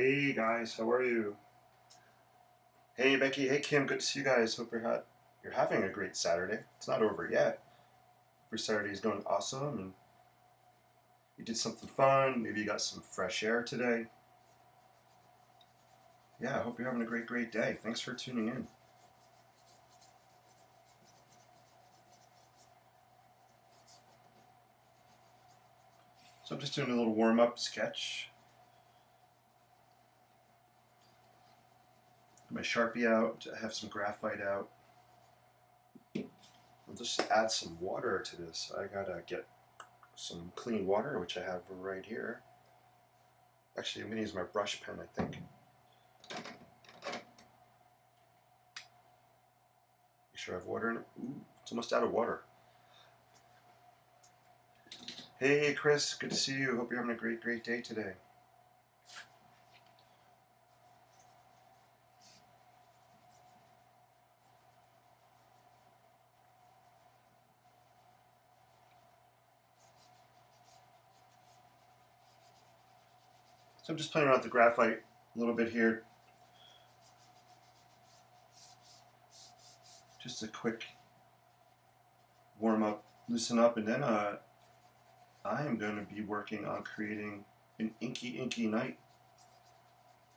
Hey guys, how are you? Hey Becky, hey Kim, good to see you guys. Hope you're having a great Saturday. It's not over yet. Your Saturday's going awesome and you did something fun. Maybe you got some fresh air today. Yeah, I hope you're having a great day. Thanks for tuning in. So I'm just doing a little warm-up sketch. Got my Sharpie out. I have some graphite out. I'll just add some water to this. I gotta get some clean water, which I have right here. Actually, I'm gonna use my brush pen, I think. Make sure I have water in it. Ooh, it's almost out of water. Hey Chris, good to see you. Hope you're having a great day today. So I'm just playing around with the graphite a little bit here. Just a quick warm up, loosen up, and then I am going to be working on creating an inky night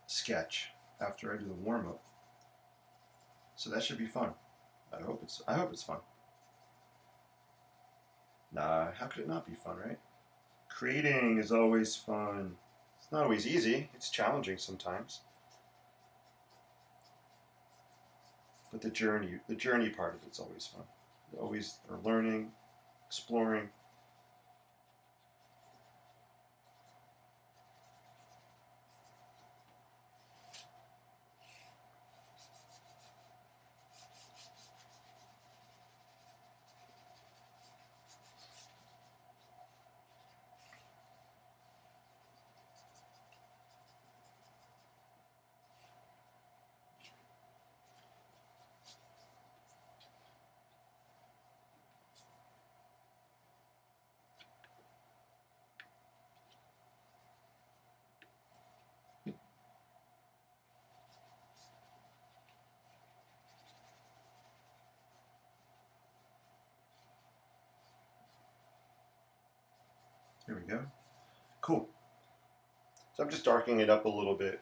sketch after I do the warm up. So that should be fun. I hope it's fun. Nah, how could it not be fun, right? Creating is always fun. It's not always easy. It's challenging sometimes. But the journey part of it's always fun. You always are learning, exploring. There we go. Cool. So I'm just darkening it up a little bit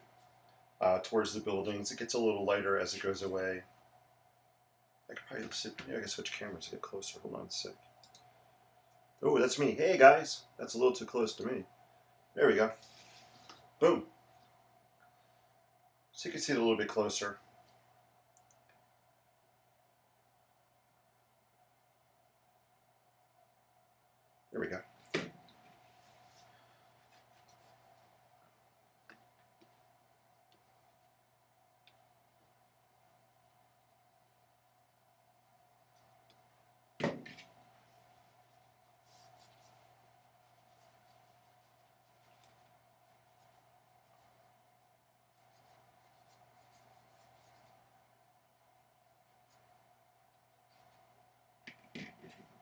towards the buildings. It gets a little lighter as it goes away. I could probably I can switch cameras to get closer. Hold on a sec. Oh, that's me. Hey guys, that's a little too close to me. There we go. Boom. So you can see it a little bit closer. There we go.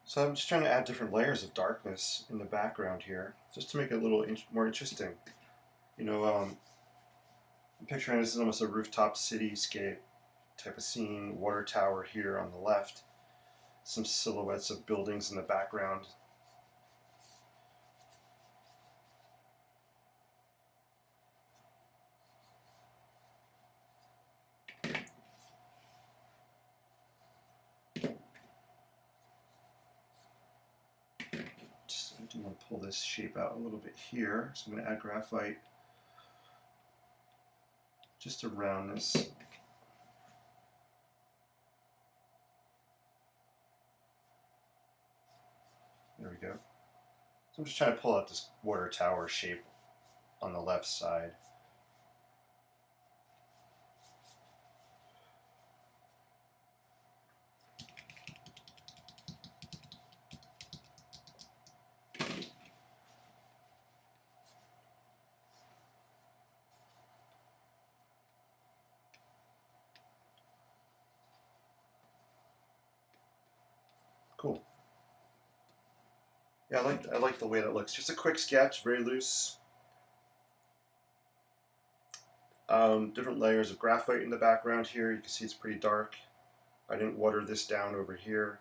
So I'm just trying to add different layers of darkness in the background here, just to make it a little more interesting. You know, I'm picturing this is almost a rooftop cityscape type of scene, water tower here on the left, some silhouettes of buildings in the background. I do want to pull this shape out a little bit here, so I'm going to add graphite just around this. There we go. So I'm just trying to pull out this water tower shape on the left side. Cool. Yeah, I like the way that looks. Just a quick sketch, very loose. Different layers of graphite in the background here. You can see it's pretty dark. I didn't water this down over here.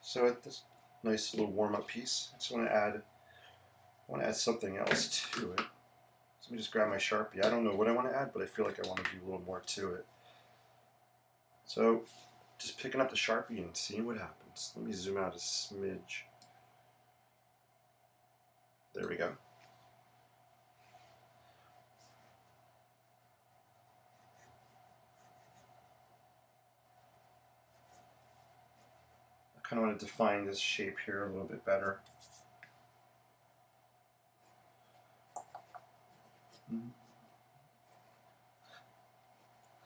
So at this nice little warm-up piece, I just want to add something else to it. So let me just grab my Sharpie. I don't know what I want to add, but I feel like I want to do a little more to it. So just picking up the Sharpie and seeing what happens. Let me zoom out a smidge. There we go. I kind of want to define this shape here a little bit better.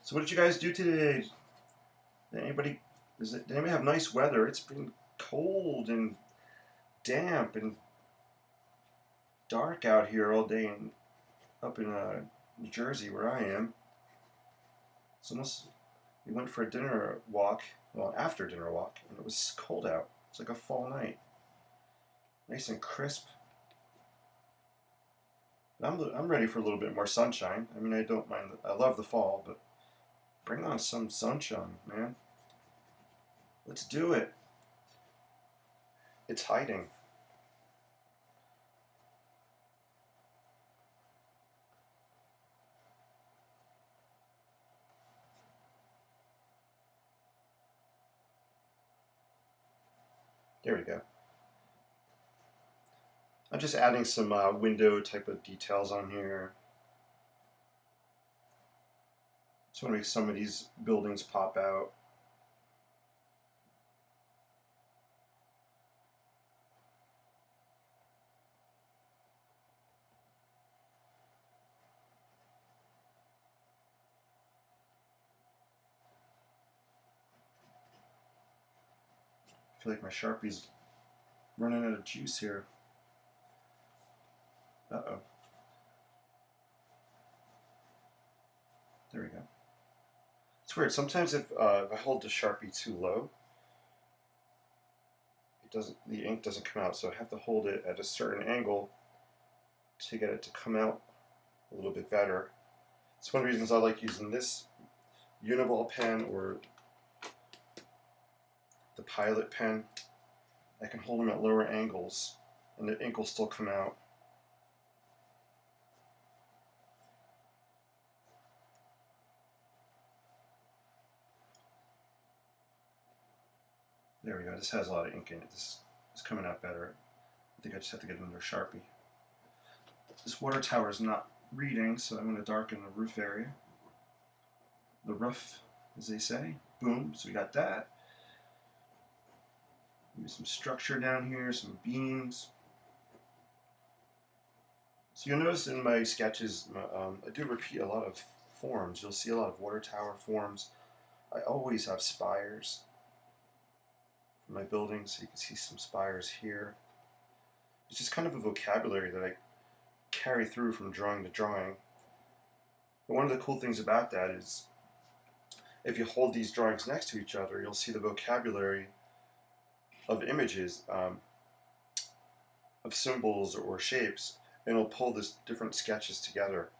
So what did you guys do today? Did anybody have nice weather? It's been cold and damp and dark out here all day and up in New Jersey where I am. It's almost, we went for a dinner walk, well, after dinner walk, and it was cold out. It's like a fall night. Nice and crisp. I'm ready for a little bit more sunshine. I mean, I don't mind, I love the fall, but bring on some sunshine, man. Let's do it. It's hiding. There we go. I'm just adding some window type of details on here. Just want to make some of these buildings pop out. I feel like my Sharpie's running out of juice here. Uh-oh. There we go. It's weird. Sometimes if I hold the Sharpie too low, the ink doesn't come out. So I have to hold it at a certain angle to get it to come out a little bit better. It's one of the reasons I like using this Uniball pen or the Pilot pen. I can hold them at lower angles and the ink will still come out. There we go. This has a lot of ink in it. This is coming out better. I think I just have to get another Sharpie. This water tower is not reading, so I'm going to darken the roof area. The roof, as they say. Boom. So we got that. Maybe some structure down here, some beams. So you'll notice in my sketches, I do repeat a lot of forms. You'll see a lot of water tower forms. I always have spires for my buildings, so you can see some spires here. It's just kind of a vocabulary that I carry through from drawing to drawing. But one of the cool things about that is if you hold these drawings next to each other, you'll see the vocabulary of images, of symbols or shapes, and it'll pull this different sketches together.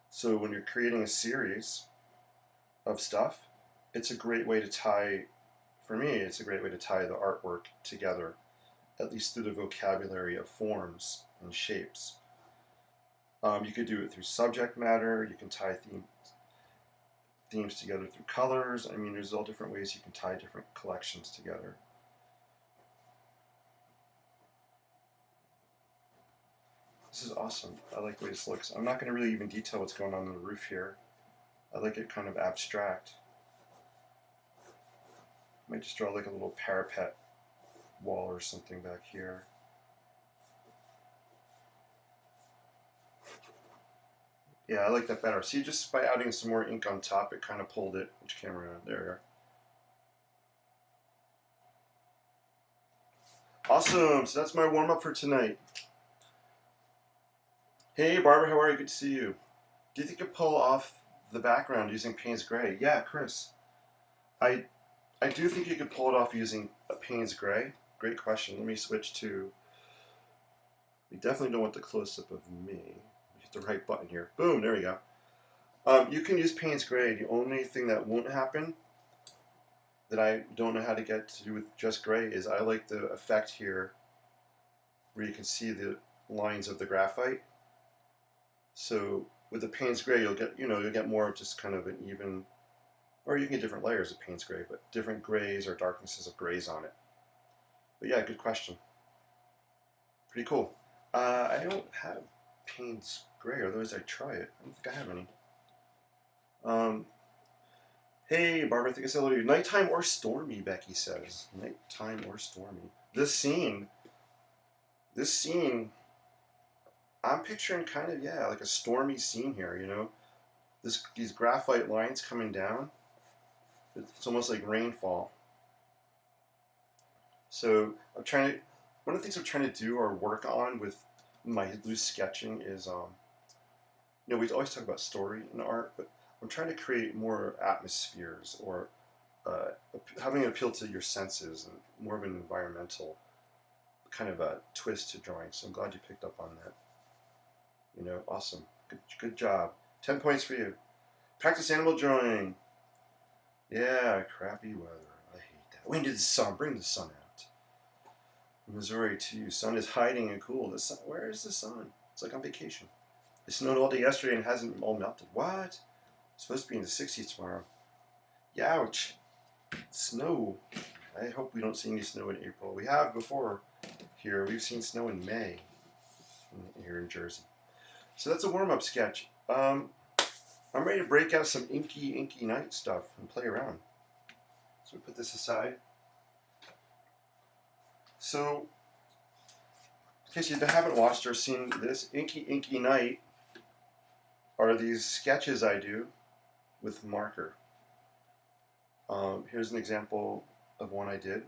So when you're creating a series of stuff, it's a great way to tie, for me, it's a great way to tie the artwork together, at least through the vocabulary of forms and shapes. You could do it through subject matter, you can tie themes together through colors. I mean, there's all different ways you can tie different collections together. This is awesome. I like the way this looks. I'm not going to really even detail what's going on the roof here. I like it kind of abstract. I might just draw like a little parapet wall or something back here. Yeah, I like that better. See, just by adding some more ink on top, it kind of pulled it. Which camera? There we are. Awesome. So that's my warm-up for tonight. Hey, Barbara, how are you? Good to see you. Do you think you could pull off the background using Payne's Gray? Yeah, Chris. I do think you could pull it off using a Payne's Gray. Great question. Let me switch to We definitely don't want the close-up of me. Hit the right button here. Boom, there we go. You can use Payne's Gray. The only thing that won't happen that I don't know how to get to do with just gray is I like the effect here where you can see the lines of the graphite. So with the Payne's Gray, you'll get more of just kind of an even, or you can get different layers of Payne's Gray, but different grays or darknesses of grays on it. But yeah, good question. Pretty cool. I don't have Payne's Gray, otherwise I'd try it. I don't think I have any. Hey, Barbara, I think I said hello. Nighttime or stormy, Becky says. Nighttime or stormy. This scene, I'm picturing kind of, yeah, like a stormy scene here, you know? These graphite lines coming down. It's almost like rainfall. So one of the things I'm trying to do or work on with my loose sketching is, we always talk about story in art, but I'm trying to create more atmospheres or having an appeal to your senses and more of an environmental kind of a twist to drawing. So I'm glad you picked up on that. Awesome. Good job. 10 points for you. Practice animal drawing. Yeah, crappy weather. I hate that. When did the sun? Bring the sun out. Missouri too. Sun is hiding and cool. The sun. Where is the sun? It's like on vacation. It snowed all day yesterday and hasn't all melted. What? It's supposed to be in the 60s tomorrow. Youch. Snow. I hope we don't see any snow in April. We have before here. We've seen snow in May here in Jersey. So that's a warm-up sketch. I'm ready to break out some inky night stuff and play around. So we put this aside. So, in case you haven't watched or seen this, inky night are these sketches I do with marker. Here's an example of one I did.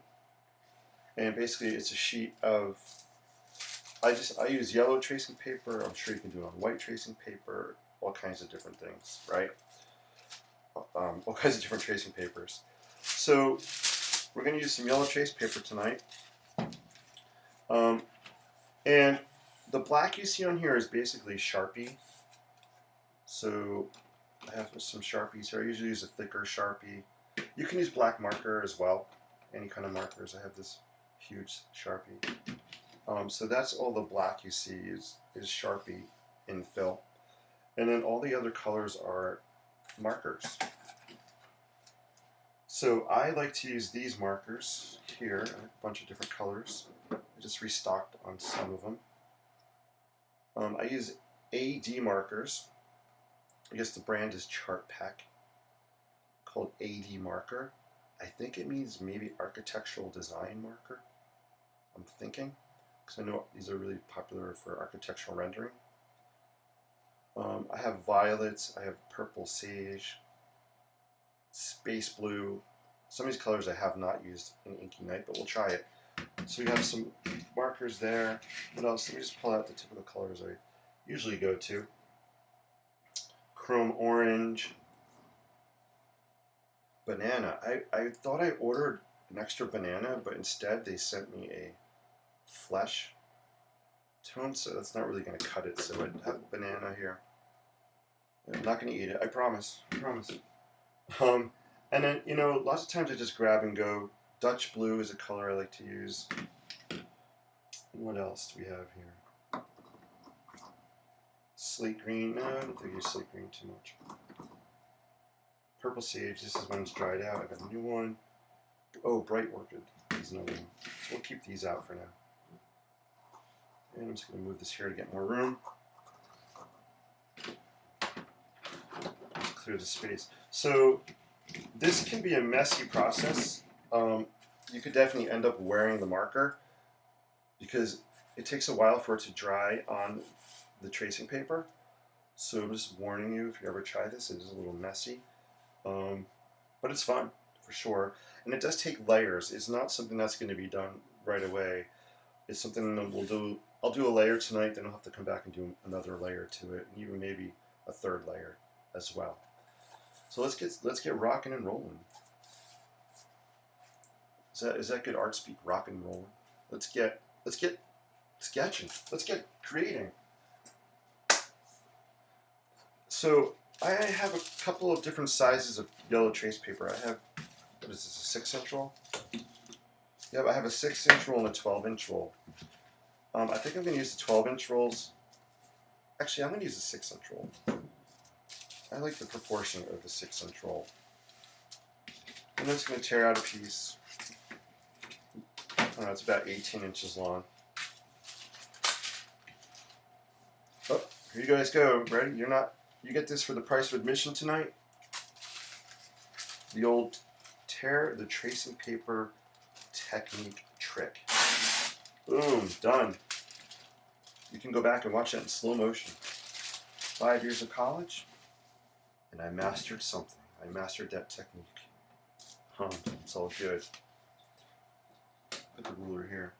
And basically it's a sheet of, I use yellow tracing paper. I'm sure you can do it on white tracing paper, all kinds of different things, right? All kinds of different tracing papers. So we're going to use some yellow trace paper tonight. And the black you see on here is basically Sharpie. So I have some Sharpies here. I usually use a thicker Sharpie. You can use black marker as well, any kind of markers. I have this huge Sharpie. So that's all the black you see is Sharpie in fill. And then all the other colors are markers. So I like to use these markers here, a bunch of different colors. I just restocked on some of them. I use AD markers. I guess the brand is Chart Pack, called AD marker. I think it means maybe architectural design marker. I'm thinking, because I know these are really popular for architectural rendering. I have violets, I have purple sage, space blue. Some of these colors I have not used in Inky Night, but we'll try it. So we have some markers there. What else? Let me just pull out the typical colors I usually go to. Chrome orange, banana. I thought I ordered an extra banana, but instead they sent me a flesh tone, so that's not really going to cut it. So I have banana here. I'm not going to eat it. I promise. I promise. And then, lots of times I just grab and go. Dutch blue is a color I like to use. What else do we have here? Slate green. No, I don't think I use slate green too much. Purple sage. This is when it's dried out. I got a new one. Oh, bright orchid is another one. So we'll keep these out for now. And I'm just going to move this here to get more room. Just clear the space. So this can be a messy process. You could definitely end up wearing the marker because it takes a while for it to dry on the tracing paper. So I'm just warning you, if you ever try this, it is a little messy. But it's fun, for sure. And it does take layers. It's not something that's going to be done right away. It's something that we'll do. I'll do a layer tonight, then I'll have to come back and do another layer to it, and even maybe a third layer as well. So let's get rocking and rolling. Is that good art speak? Rock and rolling. Let's get sketching. Let's get creating. So I have a couple of different sizes of yellow trace paper. I have, what is this, a 6-inch roll? Yep, I have a 6-inch roll and a 12-inch roll. I think I'm going to use the 12-inch rolls. Actually, I'm going to use a 6-inch roll. I like the proportion of the 6-inch roll. I'm just going to tear out a piece. It's about 18 inches long. Oh, here you guys go. Ready? You get this for the price of admission tonight. The old tear the tracing paper technique trick. Boom, done. You can go back and watch that in slow motion. 5 years of college, and I mastered something. I mastered that technique. It's all good. Put the ruler here.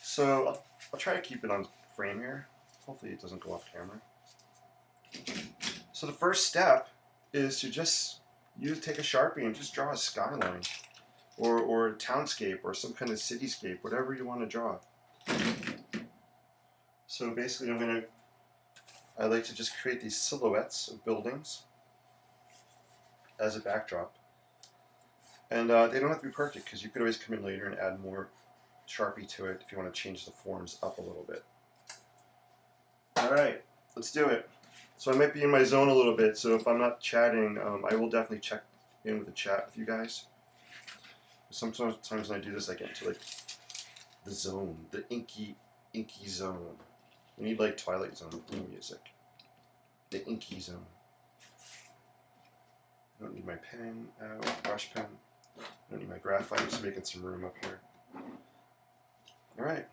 So I'll try to keep it on frame here. Hopefully it doesn't go off camera. So the first step is to just take a Sharpie and just draw a skyline or a townscape or some kind of cityscape, whatever you want to draw. So basically I like to just create these silhouettes of buildings as a backdrop. And they don't have to be perfect because you could always come in later and add more Sharpie to it if you want to change the forms up a little bit. Alright, let's do it. So I might be in my zone a little bit, so if I'm not chatting, I will definitely check in with the chat with you guys. Sometimes when I do this, I get into like the zone, the inky zone. We need like Twilight Zone theme music. The inky zone. I don't need my pen, brush pen. I don't need my graphite. I'm just making some room up here. Alright.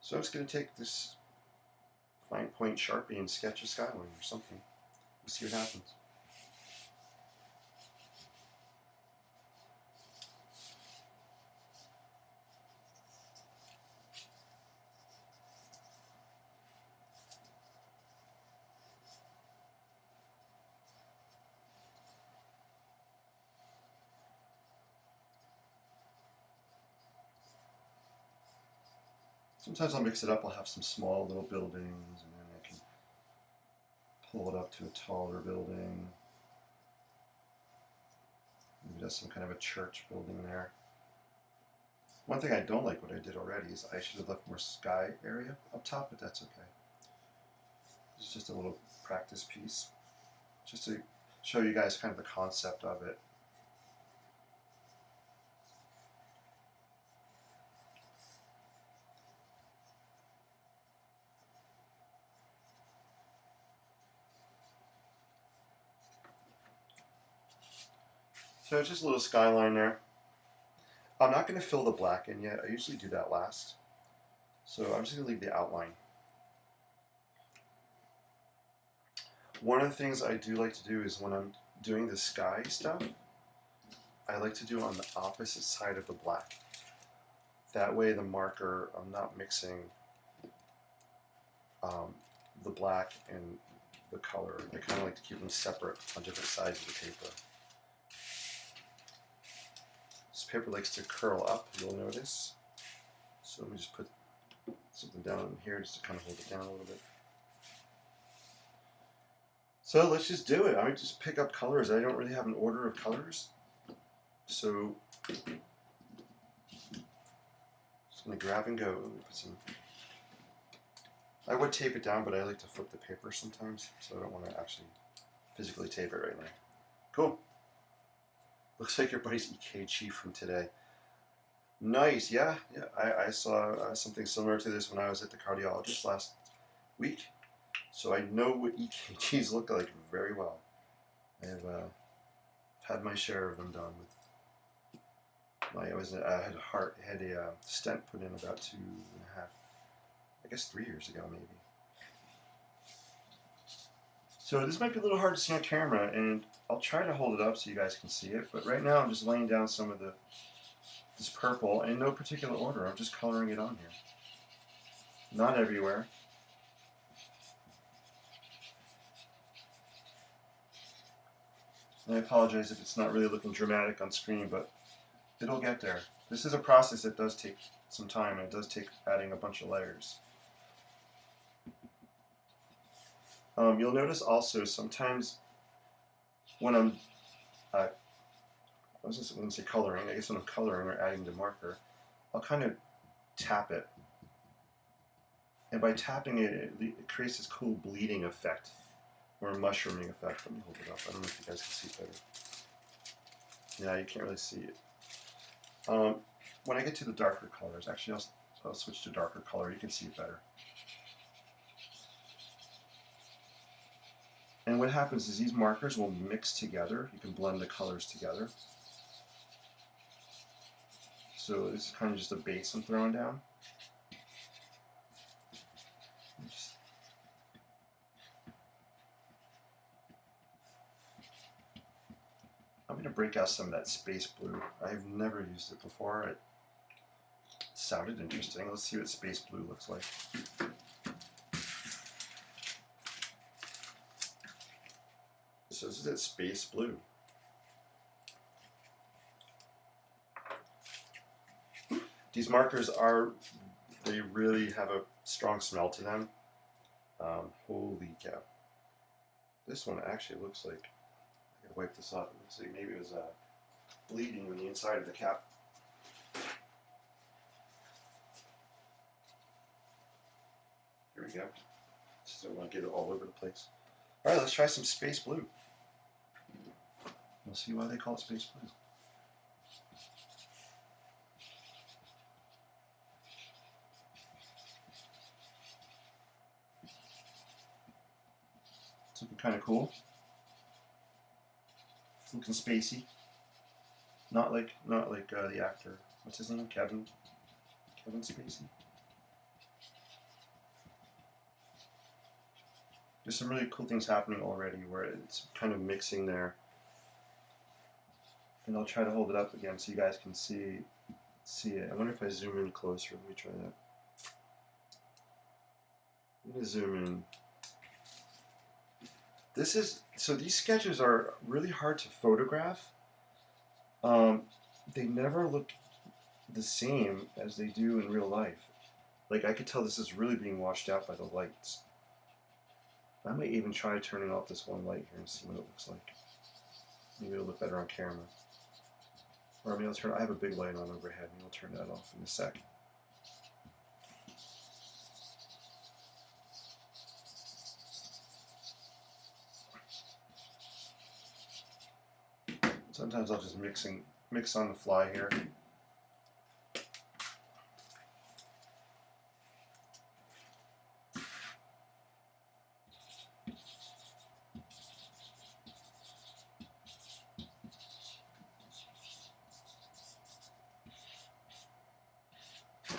So I'm just going to take this fine point Sharpie and sketch a skyline or something. We'll see what happens. Sometimes I'll mix it up. I'll have some small little buildings, and then I can pull it up to a taller building. Maybe that's some kind of a church building there. One thing I don't like what I did already is I should have left more sky area up top, but that's okay. This is just a little practice piece, just to show you guys kind of the concept of it. So it's just a little skyline there. I'm not going to fill the black in yet. I usually do that last. So I'm just going to leave the outline. One of the things I do like to do is when I'm doing the sky stuff, I like to do it on the opposite side of the black. That way the marker, I'm not mixing the black and the color. I kind of like to keep them separate on different sides of the paper. This paper likes to curl up, you'll notice. So let me just put something down here just to kind of hold it down a little bit. So let's just do it. I might just pick up colors. I don't really have an order of colors. So just going to grab and go. Put some, I would tape it down, but I like to flip the paper sometimes, so I don't want to actually physically tape it right now. Cool. Looks like your buddy's EKG from today. Nice, yeah. I saw something similar to this when I was at the cardiologist last week. So I know what EKGs look like very well. I've had my share of them done. With I had a stent put in about 2.5, I guess 3 years ago maybe. So this might be a little hard to see on camera, and I'll try to hold it up so you guys can see it. But right now I'm just laying down some of this purple in no particular order. I'm just coloring it on here. Not everywhere. And I apologize if it's not really looking dramatic on screen, but it'll get there. This is a process that does take some time, and it does take adding a bunch of layers. You'll notice also sometimes when I'm, I wouldn't say coloring, I guess when I'm coloring or adding the marker, I'll kind of tap it. And by tapping it, it creates this cool bleeding effect, or a mushrooming effect. Let me hold it up. I don't know if you guys can see it better. Yeah, you can't really see it. When I get to the darker colors, actually I'll switch to darker color. You can see it better. And what happens is these markers will mix together. You can blend the colors together. So this is kind of just a base I'm throwing down. I'm going to break out some of that space blue. I've never used it before. It sounded interesting. Let's see what space blue looks like. So this is it, space blue. These markers they really have a strong smell to them. Holy cow. This one actually looks like, I gotta wipe this off. It looks like maybe it was bleeding on the inside of the cap. Here we go. Just don't want to get it all over the place. Alright, let's try some space blue. We'll see why they call it space blue. It's looking kind of cool. It's looking spacey. Not like the actor. What's his name? Kevin Spacey. There's some really cool things happening already where it's kind of mixing there. And I'll try to hold it up again so you guys can see it. I wonder if I zoom in closer. Let me try that. I'm going to zoom in. So these sketches are really hard to photograph. They never look the same as they do in real life. Like, I could tell this is really being washed out by the lights. I might even try turning off this one light here and see what it looks like. Maybe it'll look better on camera. Or maybe I have a big light on overhead. Maybe I'll turn that off in a sec. Sometimes I'll just mix on the fly here.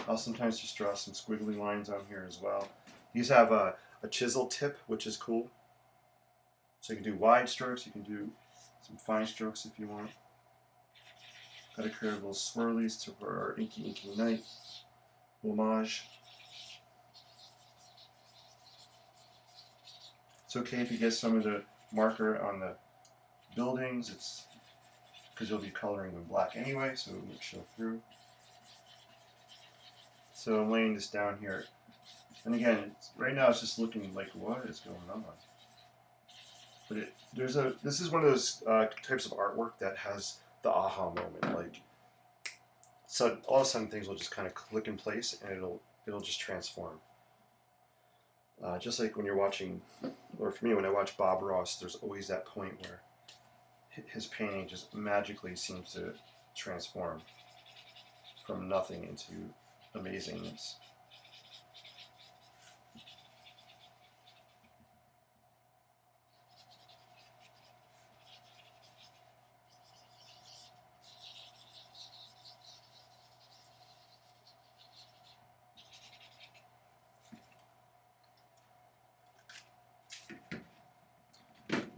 I'll sometimes just draw some squiggly lines on here as well. These have a chisel tip, which is cool. So you can do wide strokes, you can do some fine strokes if you want. Got to create little swirlies to our Inky Night homage. It's okay if you get some of the marker on the buildings. It's because you'll be coloring them black anyway, so it won't show through. So I'm laying this down here, and again, right now it's just looking like, what is going on? But this is one of those types of artwork that has the aha moment. Like, so all of a sudden things will just kind of click in place, and it'll just transform. Just like when you're watching, or for me when I watch Bob Ross, there's always that point where his painting just magically seems to transform from nothing into amazingness.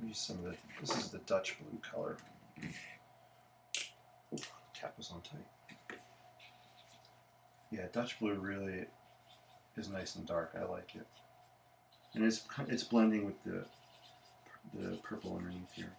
Use some of this is the Dutch blue color. Ooh, cap was on tight. Yeah, Dutch blue really is nice and dark. I like it, and it's blending with the purple underneath here.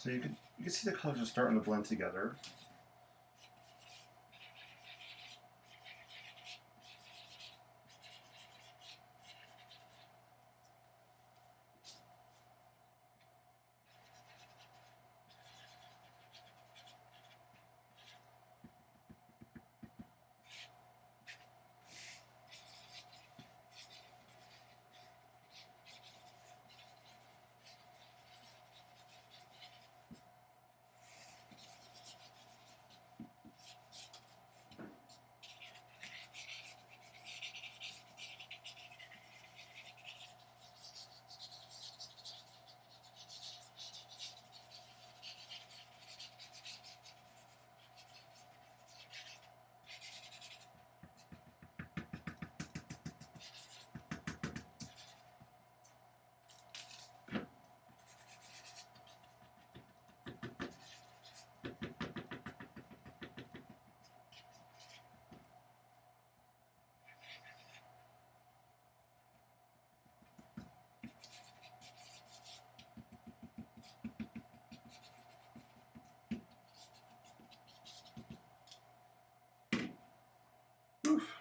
So you can see the colors are starting to blend together. Oof.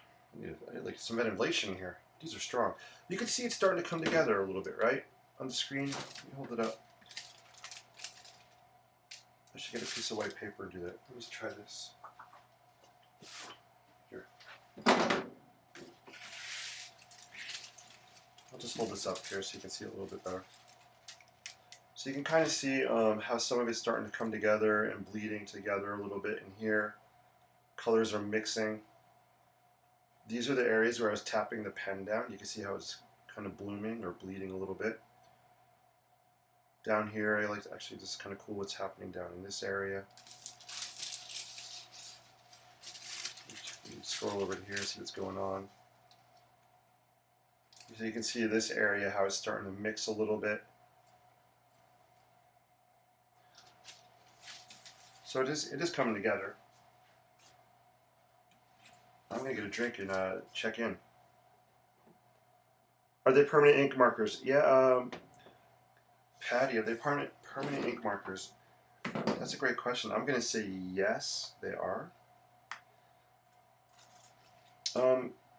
I like some ventilation here. These are strong. You can see it's starting to come together a little bit, right? On the screen. Let me hold it up. I should get a piece of white paper and do that. Let me just try this. Here. I'll just hold this up here so you can see it a little bit better. So you can kind of see how some of it's starting to come together and bleeding together a little bit in here. Colors are mixing. These are the areas where I was tapping the pen down. You can see how it's kind of blooming or bleeding a little bit. Down here, I like to actually just kind of cool what's happening down in this area. Scroll over to here, see what's going on. So you can see this area how it's starting to mix a little bit. So it is coming together. I'm gonna get a drink and check in. Are they permanent ink markers? Yeah, Patty, are they permanent ink markers? That's a great question. I'm gonna say yes, they are.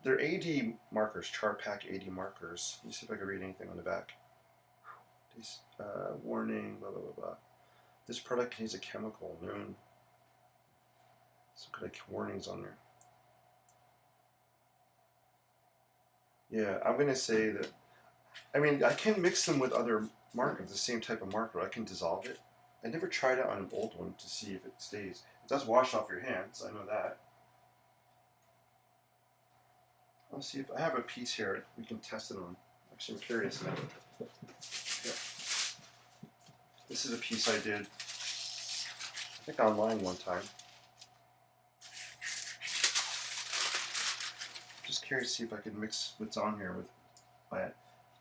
They're AD markers, chart pack AD markers. Let me see if I can read anything on the back. These, warning, blah, blah, blah, blah. This product contains a chemical known. Some kind of warnings on there. Yeah, I'm going to say that, I mean, I can mix them with other markers, the same type of marker. I can dissolve it. I never tried it on an old one to see if it stays. It does wash off your hands, I know that. Let's see if I have a piece here we can test it on. Actually, I'm curious now. Yeah. This is a piece I did, I think online one time. Just curious to see if I can mix what's on here with it.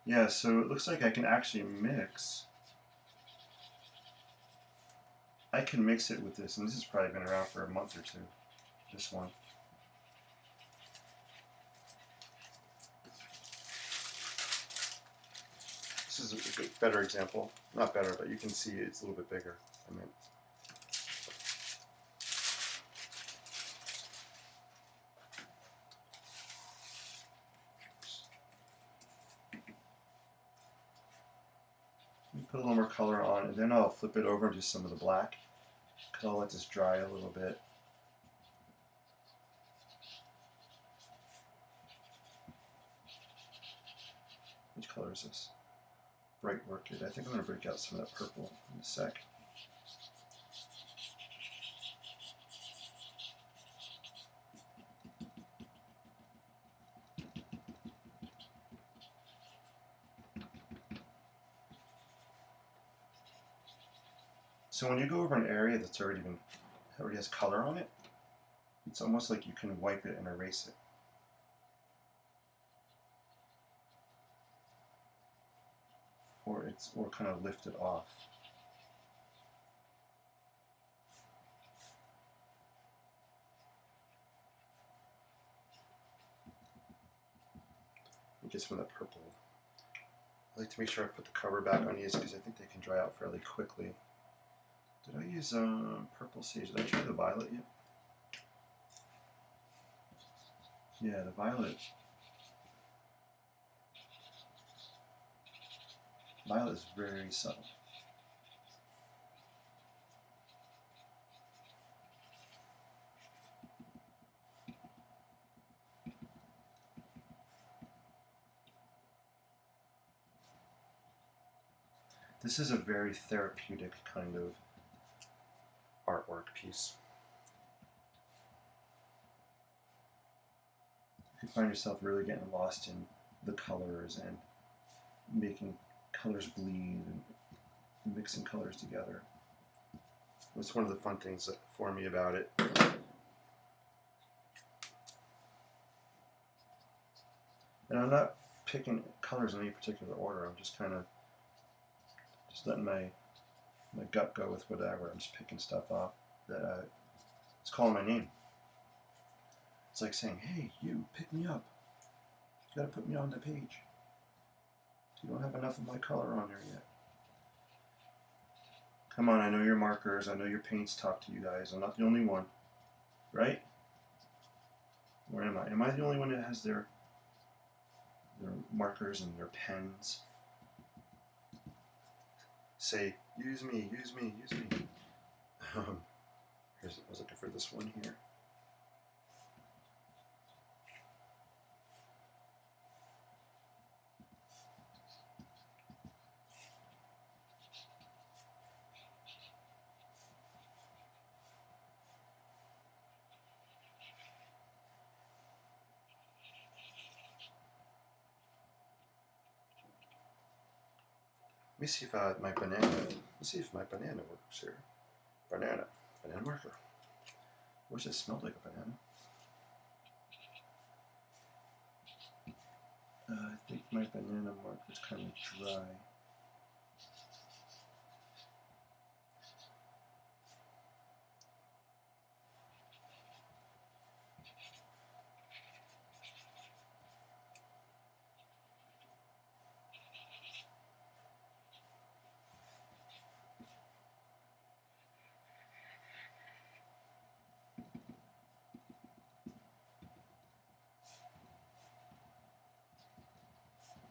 Yeah, so it looks like I can actually mix. I can mix it with this, and this has probably been around for a month or two. This one. This is a better example. Not better, but you can see it's a little bit bigger. I mean, put a little more color on, and then I'll flip it over into some of the black, because I'll let this dry a little bit. Which color is this? Bright Orchid. I think I'm going to break out some of that purple in a sec. So when you go over an area that's already has color on it, it's almost like you can wipe it and erase it. Or kind of lift it off. Get some of that purple. I like to make sure I put the cover back on these because I think they can dry out fairly quickly. Did I use purple sage? Did I try the violet yet? Yeah, the violet. Violet is very subtle. This is a very therapeutic kind of artwork piece. You find yourself really getting lost in the colors and making colors bleed and mixing colors together. It's one of the fun things for me about it. And I'm not picking colors in any particular order. I'm just kind of just letting my gut go with whatever. I'm just picking stuff up that it's calling my name. It's like saying, hey, you, pick me up. You gotta put me on the page. You don't have enough of my color on there yet. Come on, I know your markers, I know your paints talk to you guys. I'm not the only one, right? Where am I? Am I the only one that has their markers and their pens? Say, use me, use me, use me. I was looking for this one here. Let me see if my banana. Let's see if my banana works here. Banana marker. I wish it smelled like a banana. I think my banana marker is kind of dry.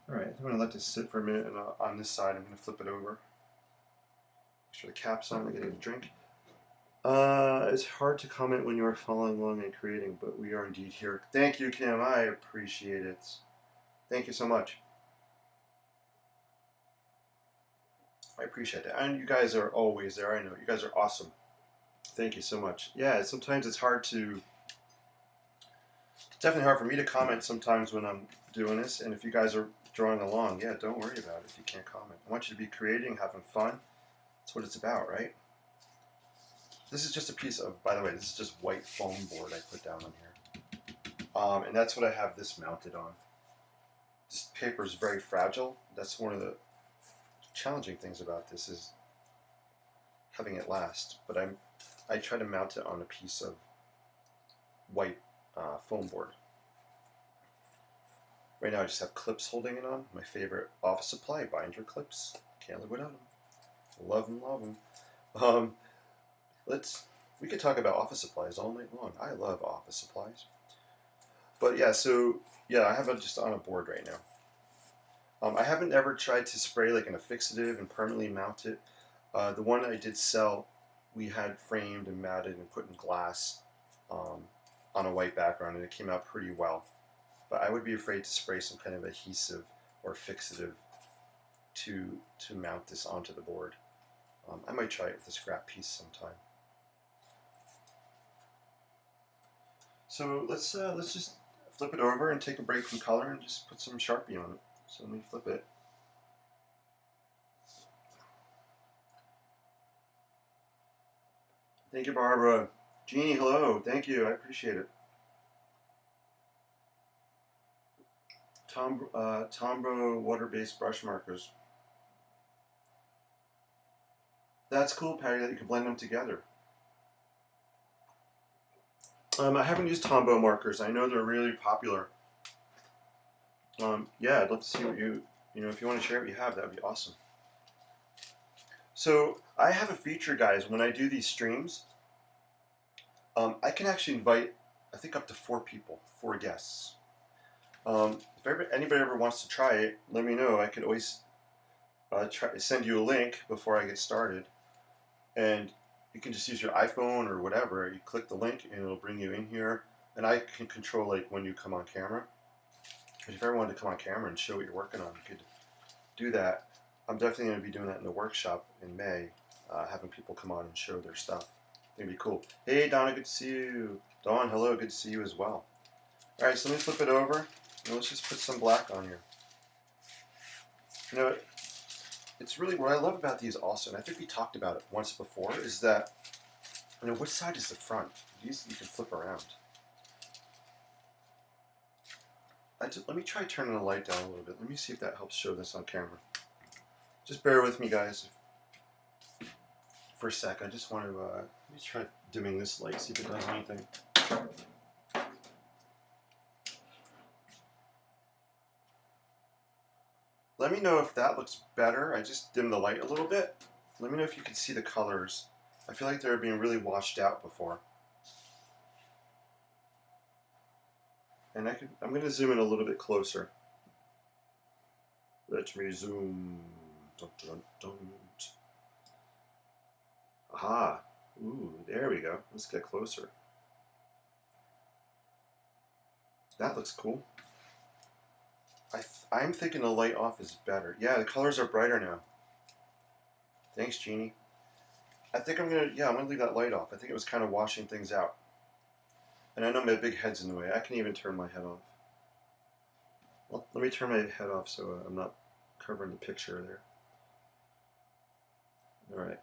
Alright, I'm going to let this sit for a minute, and on this side I'm going to flip it over. Make sure the cap's on, I get a drink. It's hard to comment when you are following along and creating, but we are indeed here. Thank you, Kim, I appreciate it. Thank you so much. I appreciate that. And you guys are always there, I know. You guys are awesome. Thank you so much. Yeah, sometimes it's hard to... It's definitely hard for me to comment sometimes when I'm doing this, and if you guys are drawing along, yeah, don't worry about it if you can't comment. I want you to be creating, having fun. That's what it's about, right? This is just a piece of, by the way, this is just white foam board I put down on here. And that's what I have this mounted on. This paper is very fragile. That's one of the challenging things about this is having it last. But I try to mount it on a piece of white foam board. Right now I just have clips holding it on. My favorite office supply, binder clips. Can't live without them. Love them, love them. We could talk about office supplies all night long. I love office supplies. But yeah, so yeah, I have it just on a board right now. I haven't ever tried to spray like an affixative and permanently mount it. The one I did sell, we had framed and matted and put in glass on a white background, and it came out pretty well. But I would be afraid to spray some kind of adhesive or fixative to mount this onto the board. I might try it with a scrap piece sometime. So let's just flip it over and take a break from color and just put some Sharpie on it. So let me flip it. Thank you, Barbara. Jeannie, hello. Thank you. I appreciate it. Tombro water-based brush markers. That's cool, Patty, that you can blend them together. I haven't used Tombow markers. I know they're really popular. Yeah, I'd love to see what if you want to share what you have, that would be awesome. So I have a feature, guys. When I do these streams, I can actually invite, I think, up to 4 people, 4 guests. If anybody ever wants to try it, let me know. I could always send you a link before I get started, and you can just use your iPhone or whatever. You click the link, and it'll bring you in here, and I can control like when you come on camera. If you ever wanted to come on camera and show what you're working on, you could do that. I'm definitely going to be doing that in the workshop in May, having people come on and show their stuff. It'd be cool. Hey, Donna, good to see you. Dawn, hello, good to see you as well. All right, so let me flip it over, and let's just put some black on here. You know, it's really what I love about these also, and I think we talked about it once before, is that, you know, which side is the front? You can flip around. Let me try turning the light down a little bit. Let me see if that helps show this on camera. Just bear with me, guys, for a sec. I just want to let me try dimming this light, see if it does anything. Let me know if that looks better. I just dimmed the light a little bit. Let me know if you can see the colors. I feel like they were being really washed out before. And I'm going to zoom in a little bit closer. Let me zoom. Dun, dun, dun. Aha. Ooh, there we go. Let's get closer. That looks cool. I'm thinking the light off is better. Yeah, the colors are brighter now. Thanks, Jeannie. I think I'm gonna leave that light off. I think it was kind of washing things out. And I know my big head's in the way. I can even turn my head off. Well, let me turn my head off so I'm not covering the picture there. All right.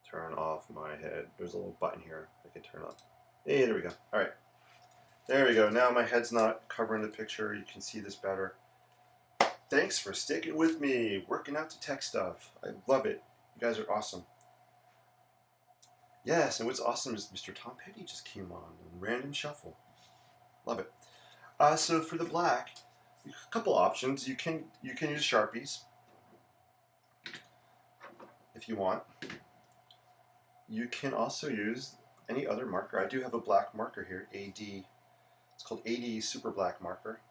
Turn off my head. There's a little button here I can turn on. Hey, there we go. All right. There we go. Now my head's not covering the picture. You can see this better. Thanks for sticking with me, working out the tech stuff. I love it. You guys are awesome. Yes, and what's awesome is Mr. Tom Petty just came on. Random shuffle. Love it. So for the black, a couple options. You can use Sharpies if you want. You can also use any other marker. I do have a black marker here, AD. It's called AD Super Black Marker.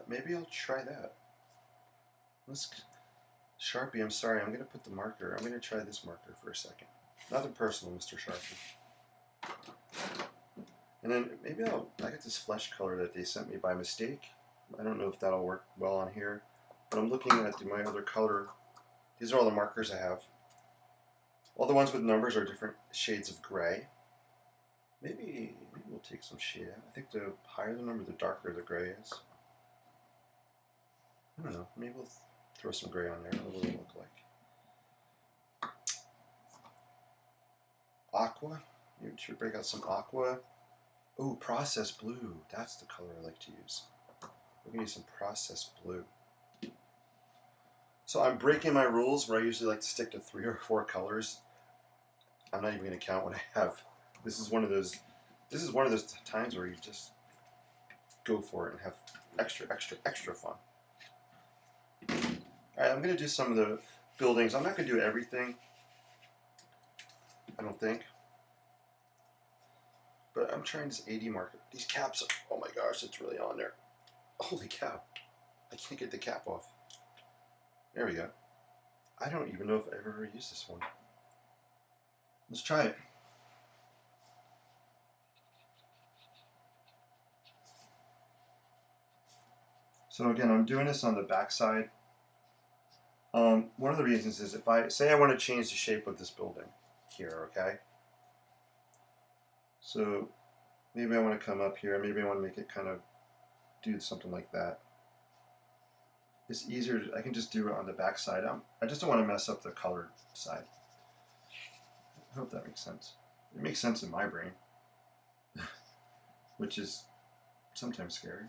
Maybe I'll try that. Sharpie, I'm sorry, I'm going to put the marker. I'm going to try this marker for a second. Nothing personal, Mr. Sharpie. And then maybe I got this flesh color that they sent me by mistake. I don't know if that'll work well on here. But I'm looking at my other color. These are all the markers I have. All the ones with numbers are different shades of gray. Maybe we'll take some shade out. I think the higher the number, the darker the gray is. I don't know. Maybe we'll throw some gray on there. What will it look like? Aqua. Maybe we should break out some aqua. Oh, process blue. That's the color I like to use. We're going to use some process blue. So I'm breaking my rules where I usually like to stick to 3 or 4 colors. I'm not even going to count what I have. This is one of those times where you just go for it and have extra fun. Alright, I'm going to do some of the buildings. I'm not going to do everything, I don't think. But I'm trying this AD marker. These caps, oh my gosh, it's really on there. Holy cow. I can't get the cap off. There we go. I don't even know if I've ever used this one. Let's try it. So again, I'm doing this on the back side. One of the reasons is if I say I want to change the shape of this building here, okay? So maybe I want to come up here, maybe I want to make it kind of do something like that. It's easier, I can just do it on the back side. I just don't want to mess up the colored side. I hope that makes sense. It makes sense in my brain, which is sometimes scary.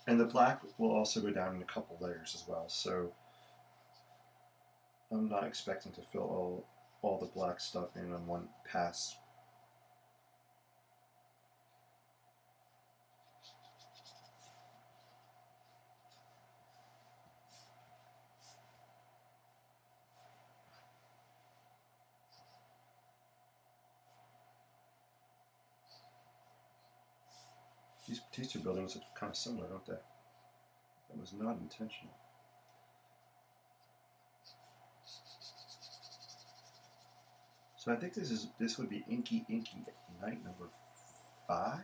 And the black will also go down in a couple layers as well, so I'm not expecting to fill all the black stuff in on one pass. These two buildings look kind of similar, don't they? That was not intentional. So I think this would be Inky night number 5?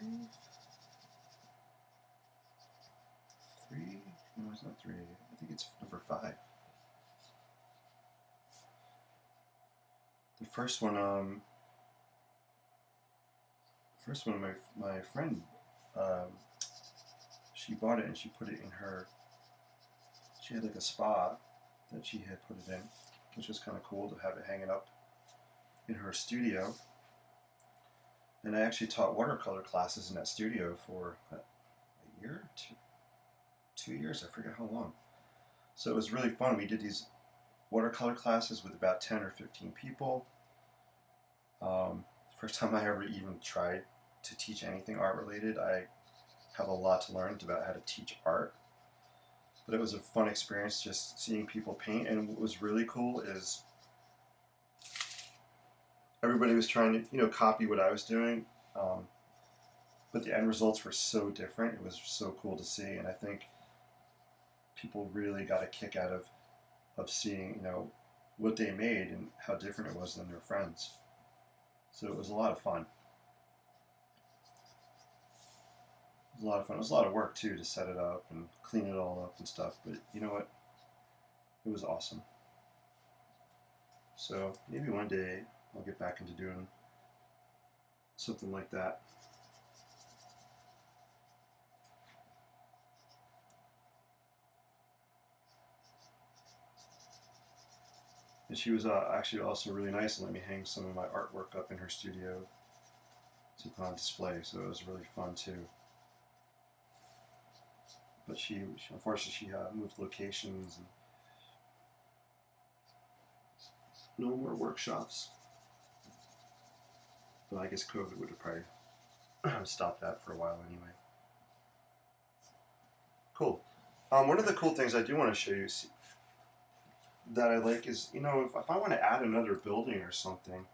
3? No, it's not 3. I think it's number 5. The first one, my friend, she bought it and she put it in her. She had like a spa that she had put it in, which was kind of cool to have it hanging up in her studio. And I actually taught watercolor classes in that studio for a year, 2 years, I forget how long. So it was really fun. We did these watercolor classes with about 10 or 15 people. First time I ever even tried to teach anything art related. I have a lot to learn about how to teach art. But it was a fun experience just seeing people paint. And what was really cool is everybody was trying to, copy what I was doing. But the end results were so different. It was so cool to see. And I think people really got a kick out of seeing, what they made and how different it was than their friends. So it was a lot of fun. It was a lot of fun. It was a lot of work too to set it up and clean it all up and stuff. But you know what? It was awesome. So maybe one day I'll get back into doing something like that. And she was actually also really nice and let me hang some of my artwork up in her studio to put on display. So it was really fun too. But she unfortunately moved locations and no more workshops. But I guess COVID would have probably stopped that for a while anyway. Cool. One of the cool things I do want to show you that I like is, if I want to add another building or something,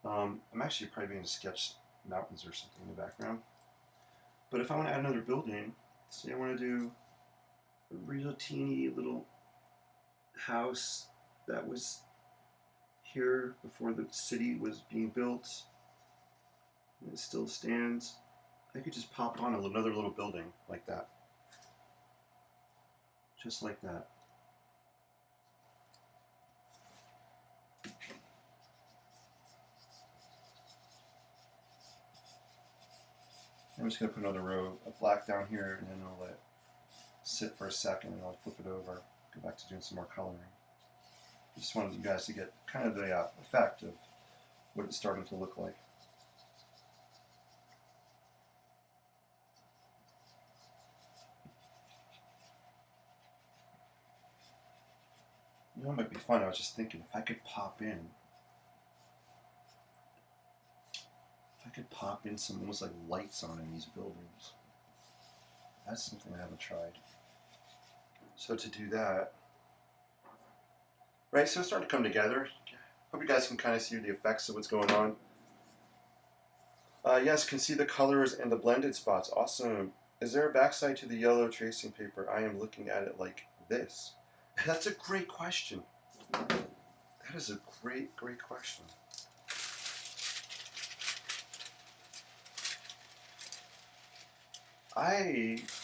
I'm actually probably going to sketch mountains or something in the background. But if I want to add another building, say I want to do a real teeny little house that was here before the city was being built, and it still stands, I could just pop on another little building like that. Just like that. I'm just going to put another row of black down here, and then I'll let it sit for a second, and I'll flip it over, go back to doing some more coloring. I just wanted you guys to get kind of the effect of what it's starting to look like. It might be fun. I was just thinking if I could pop in some almost like lights on in these buildings. That's something I haven't tried. So to do that, right, so it's starting to come together. Hope you guys can kind of see the effects of what's going on. Yes, can see the colors and the blended spots. Awesome. Is there a backside to the yellow tracing paper? I am looking at it like this. That's a great question. That is a great question.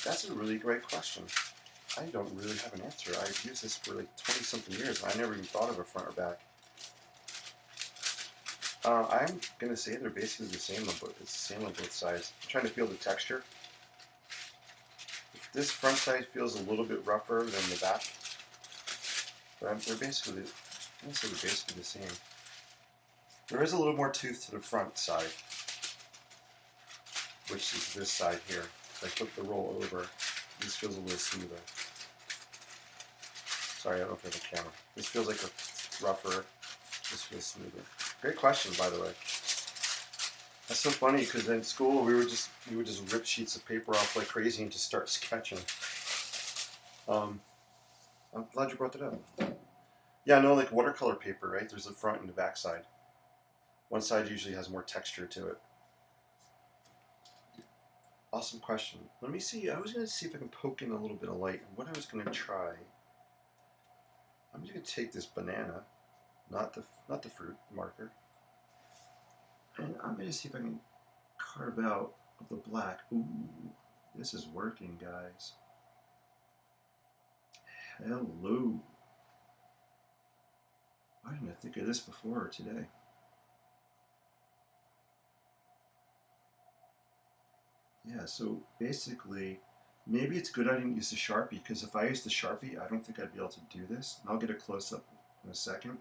That's a really great question. I don't really have an answer. I've used this for like 20-something years, and I never even thought of a front or back. I'm gonna say they're basically the same on both. It's the same on both sides. I'm trying to feel the texture. This front side feels a little bit rougher than the back, but they're basically the same. There is a little more tooth to the front side, which is this side here. If I flip the roll over, this feels a little smoother. Sorry, I don't know if I have a camera. This feels like a rougher. This feels smoother. Great question, by the way. That's so funny because in school we would just rip sheets of paper off like crazy and just start sketching. I'm glad you brought that up. Yeah, no, like watercolor paper, right? There's the front and the back side. One side usually has more texture to it. Awesome question. Let me see. I was going to see if I can poke in a little bit of light. And what I was going to try, I'm just going to take this banana, not the fruit marker, and I'm going to see if I can carve out of the black. Ooh, this is working, guys. Hello. Why didn't I think of this before today? Yeah, so basically, maybe it's good I didn't use the Sharpie, because if I use the Sharpie, I don't think I'd be able to do this. And I'll get a close-up in a second.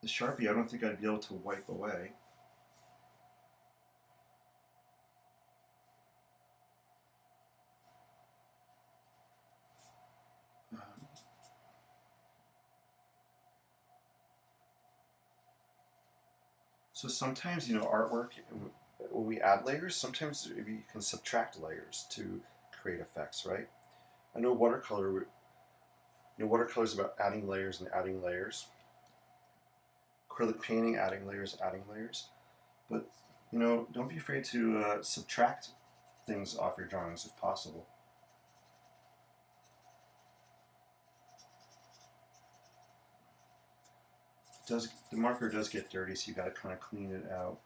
The Sharpie, I don't think I'd be able to wipe away. So sometimes, artwork, when we add layers, sometimes we can subtract layers to create effects, right? I know watercolor, watercolor is about adding layers and adding layers. Acrylic painting, adding layers, adding layers. But, don't be afraid to subtract things off your drawings if possible. The marker does get dirty, so you got to kind of clean it out.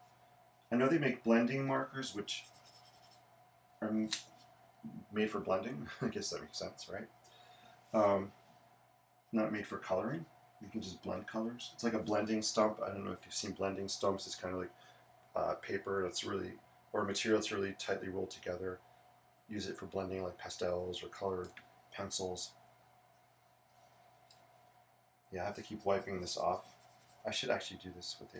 I know they make blending markers, which are made for blending. I guess that makes sense, right? Not made for coloring. You can just blend colors. It's like a blending stump. I don't know if you've seen blending stumps. It's kind of like paper that's really, or material that's really tightly rolled together. Use it for blending like pastels or colored pencils. Yeah, I have to keep wiping this off. I should actually do this with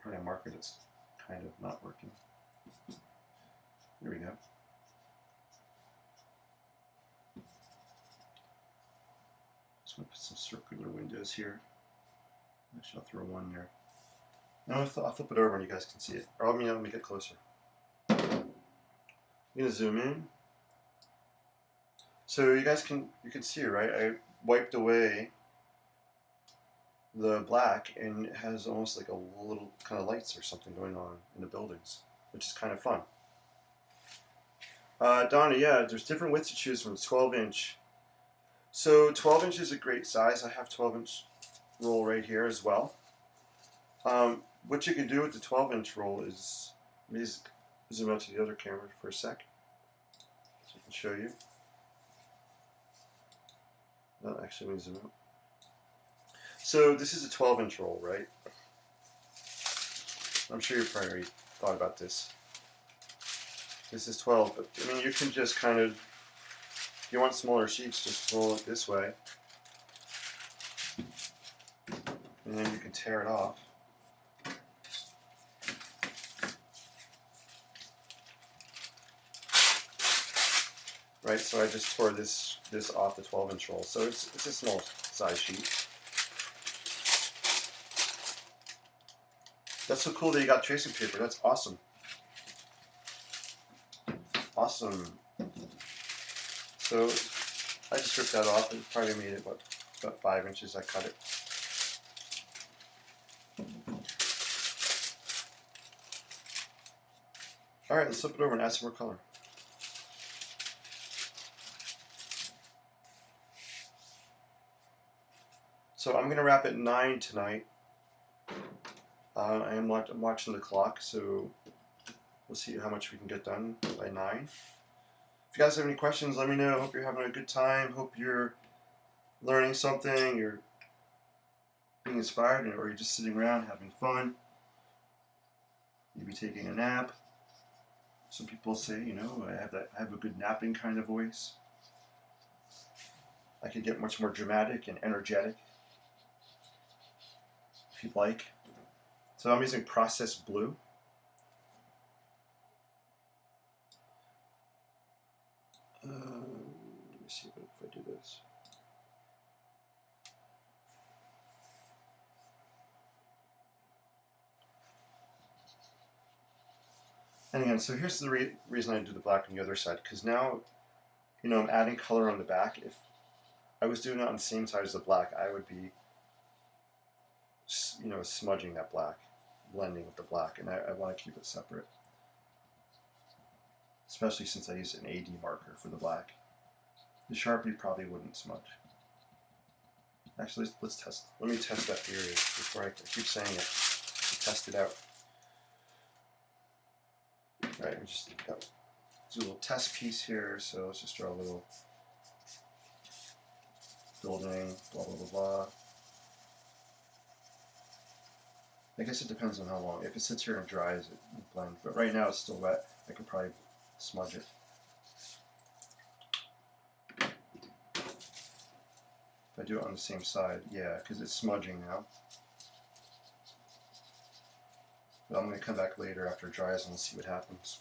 probably a marker that's kind of not working. There we go. Just going to put some circular windows here. Actually, I'll throw one there. No, I'll flip it over and you guys can see it. Or I'll make it closer. I'm going to zoom in. So you can see, right? I wiped away the black, and it has almost like a little kind of lights or something going on in the buildings, which is kind of fun. Donna, yeah, there's different widths to choose from. 12-inch. So 12 inch is a great size. I have 12-inch roll right here as well. What you can do with the 12-inch roll is, let me just zoom out to the other camera for a sec, so I can show you. No, actually, let me zoom out. So this is a 12-inch roll, right? I'm sure you've probably already thought about this. This is 12, but I mean, you can just kind of, if you want smaller sheets, just roll it this way. And then you can tear it off. Right, so I just tore this off the 12-inch roll. So it's a small size sheet. That's so cool that you got tracing paper. That's awesome. Awesome. So I just ripped that off. It probably made it about 5 inches. I cut it. All right, let's flip it over and add some more color. So I'm going to wrap at 9 tonight. I'm watching the clock, so we'll see how much we can get done by 9. If you guys have any questions, let me know. Hope you're having a good time. Hope you're learning something. You're being inspired, or you're just sitting around having fun. Maybe taking a nap. Some people say, I have a good napping kind of voice. I could get much more dramatic and energetic if you'd like. So I'm using processed blue. Let me see if I do this. And again, so here's the reason I do the black on the other side, because now, I'm adding color on the back. If I was doing it on the same side as the black, I would be, smudging that black, blending with the black, and I want to keep it separate. especially since I used an AD marker for the black. The Sharpie probably wouldn't smudge. Actually, let's test. Let me test that theory before I keep saying it. Test it out. All right, we just do a little test piece here. So let's just draw a little building, blah, blah, blah, blah. I guess it depends on how long. If it sits here and dries, it will blend. But right now it's still wet. I could probably smudge it. If I do it on the same side, yeah, because it's smudging now. But I'm going to come back later after it dries and we'll see what happens.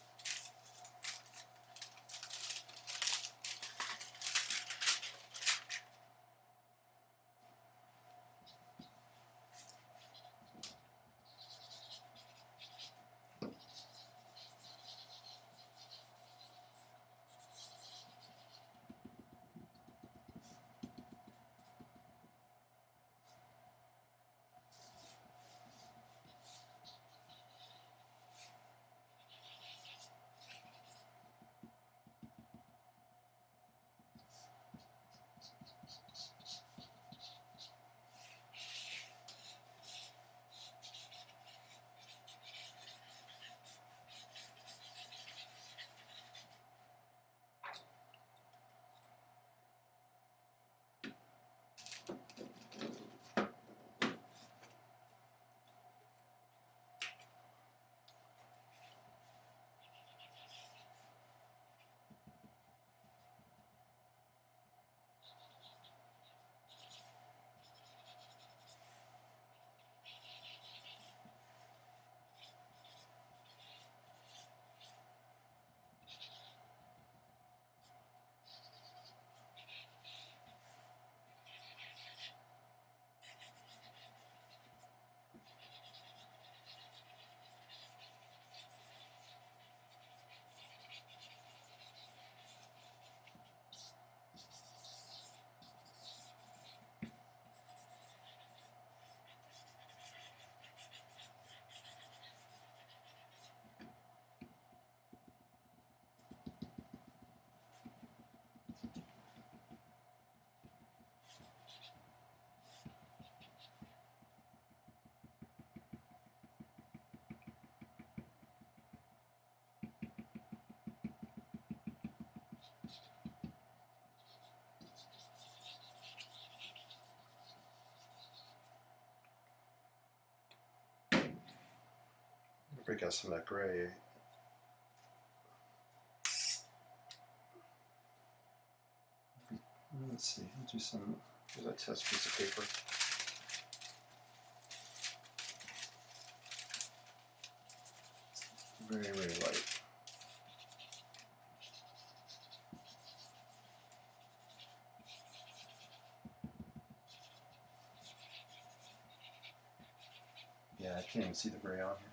Break out some of that gray. Let's see, I'll do some, here's that test piece of paper. Very, very light. Yeah, I can't even see the gray on here.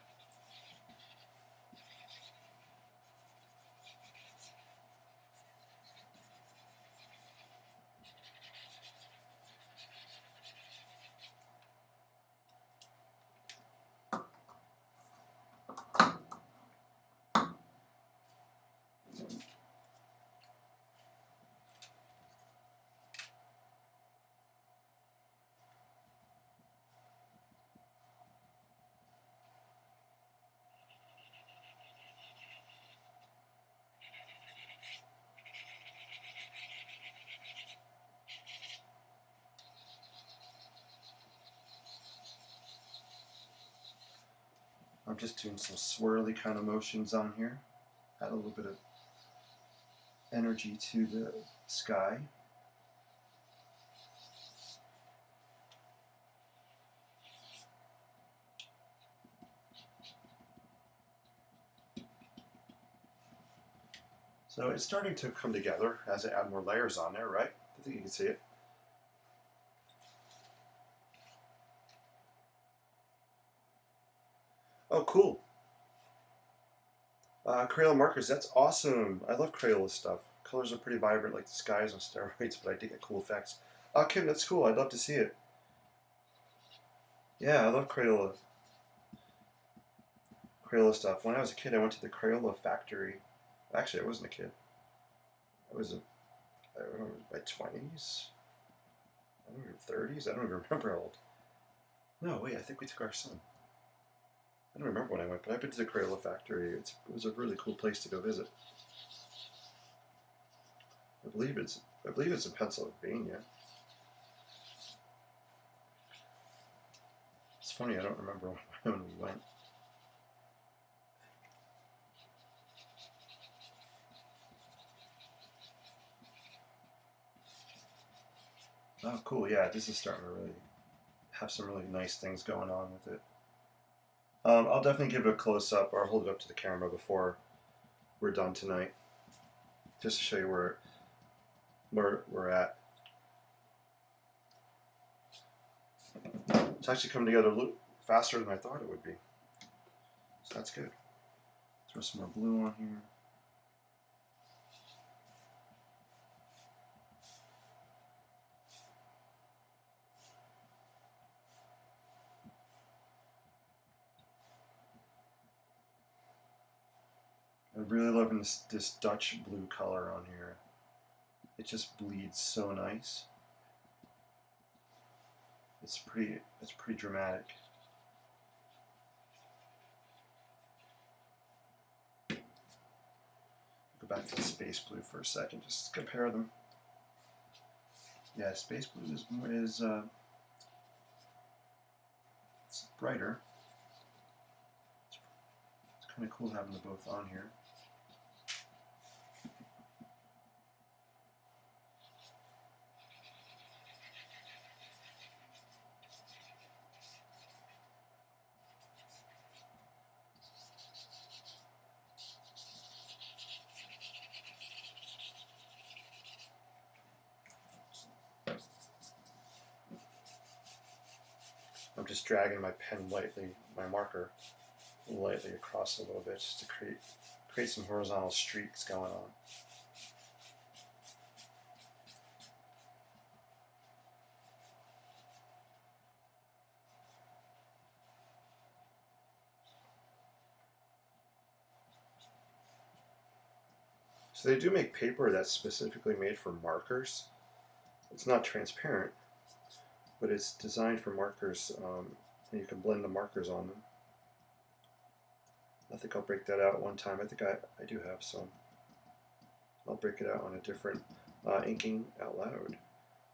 I'm just doing some swirly kind of motions on here. Add a little bit of energy to the sky. So it's starting to come together as I add more layers on there, right? I think you can see it. Oh, cool. Crayola markers, that's awesome. I love Crayola stuff. Colors are pretty vibrant, like the skies on steroids, but I do get cool effects. Kim, that's cool. I'd love to see it. Yeah, I love Crayola stuff. When I was a kid, I went to the Crayola factory Actually, I wasn't a kid. I was I don't know, my 20s. I don't know, 30s. I don't even remember how old. No, wait. I think we took our son. I don't remember when I went, but I've been to the Crayola factory. It was a really cool place to go visit. I believe it's in Pennsylvania. It's funny, I don't remember when we went. Oh, cool. Yeah, this is starting to really have some really nice things going on with it. I'll definitely give it a close up, or hold it up to the camera before we're done tonight, just to show you where we're at. It's actually coming together a little faster than I thought it would be, so that's good. Throw some more blue on here. I'm really loving this Dutch blue color on here. It just bleeds so nice. It's pretty dramatic. Go back to the space blue for a second, just compare them. Yeah, space blue is it's brighter. It's kind of cool having them both on here. I'm just dragging my pen lightly, my marker lightly across a little bit, just to create some horizontal streaks going on. So they do make paper that's specifically made for markers. It's not transparent, but it's designed for markers, and you can blend the markers on them. I think I'll break that out one time. I think I do have some. I'll break it out on a different Inking Out Loud.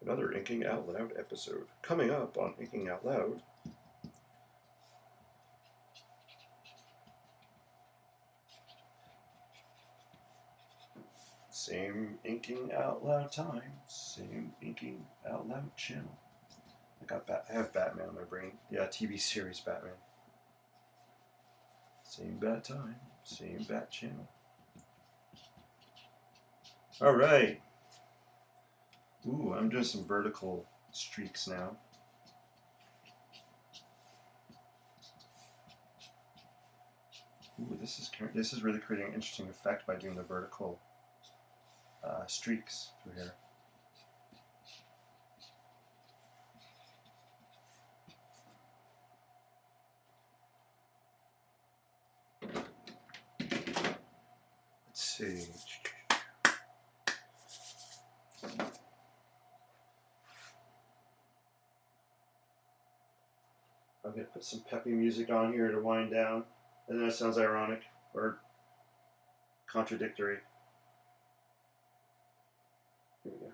Another Inking Out Loud episode. Coming up on Inking Out Loud. Same Inking Out Loud time. Same Inking Out Loud channel. I have Batman on my brain. Yeah, TV series Batman. Same bat time. Same bat channel. All right. Ooh, I'm doing some vertical streaks now. Ooh, this is really creating an interesting effect by doing the vertical streaks through here. Let's see. I'm going to put some peppy music on here to wind down. And that sounds ironic or contradictory. Here we go.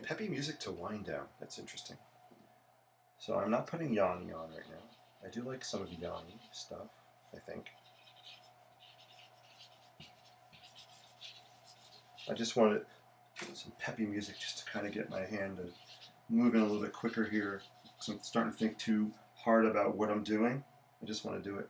Peppy music to wind down. That's interesting. So I'm not putting Yanni on right now. I do like some of Yanni stuff, I think. I just wanted some peppy music just to kind of get my hand moving a little bit quicker here. So I'm starting to think too hard about what I'm doing. I just want to do it.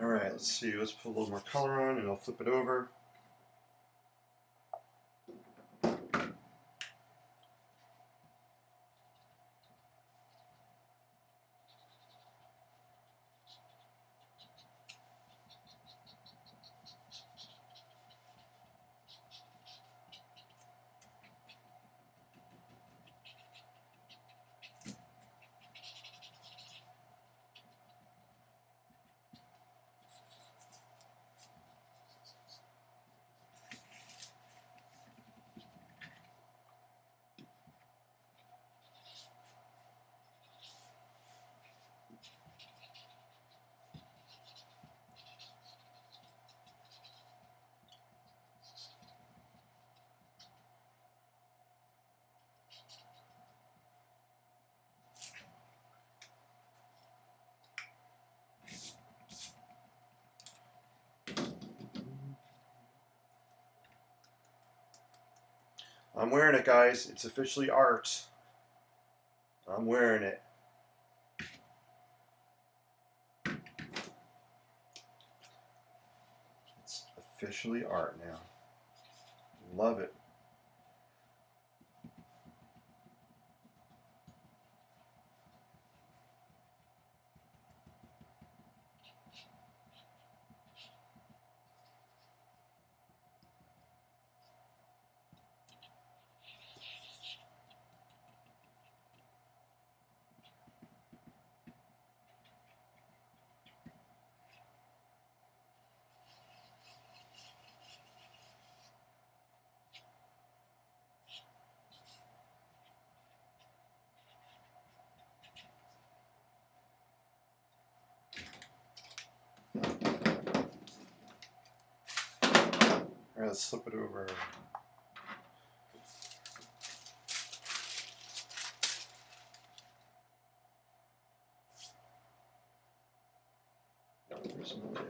All right, let's see. Let's put a little more color on, and I'll flip it over. I'm wearing it, guys. It's officially art. I'm wearing it. It's officially art now. Love it. All right, let's flip it over. Where's my...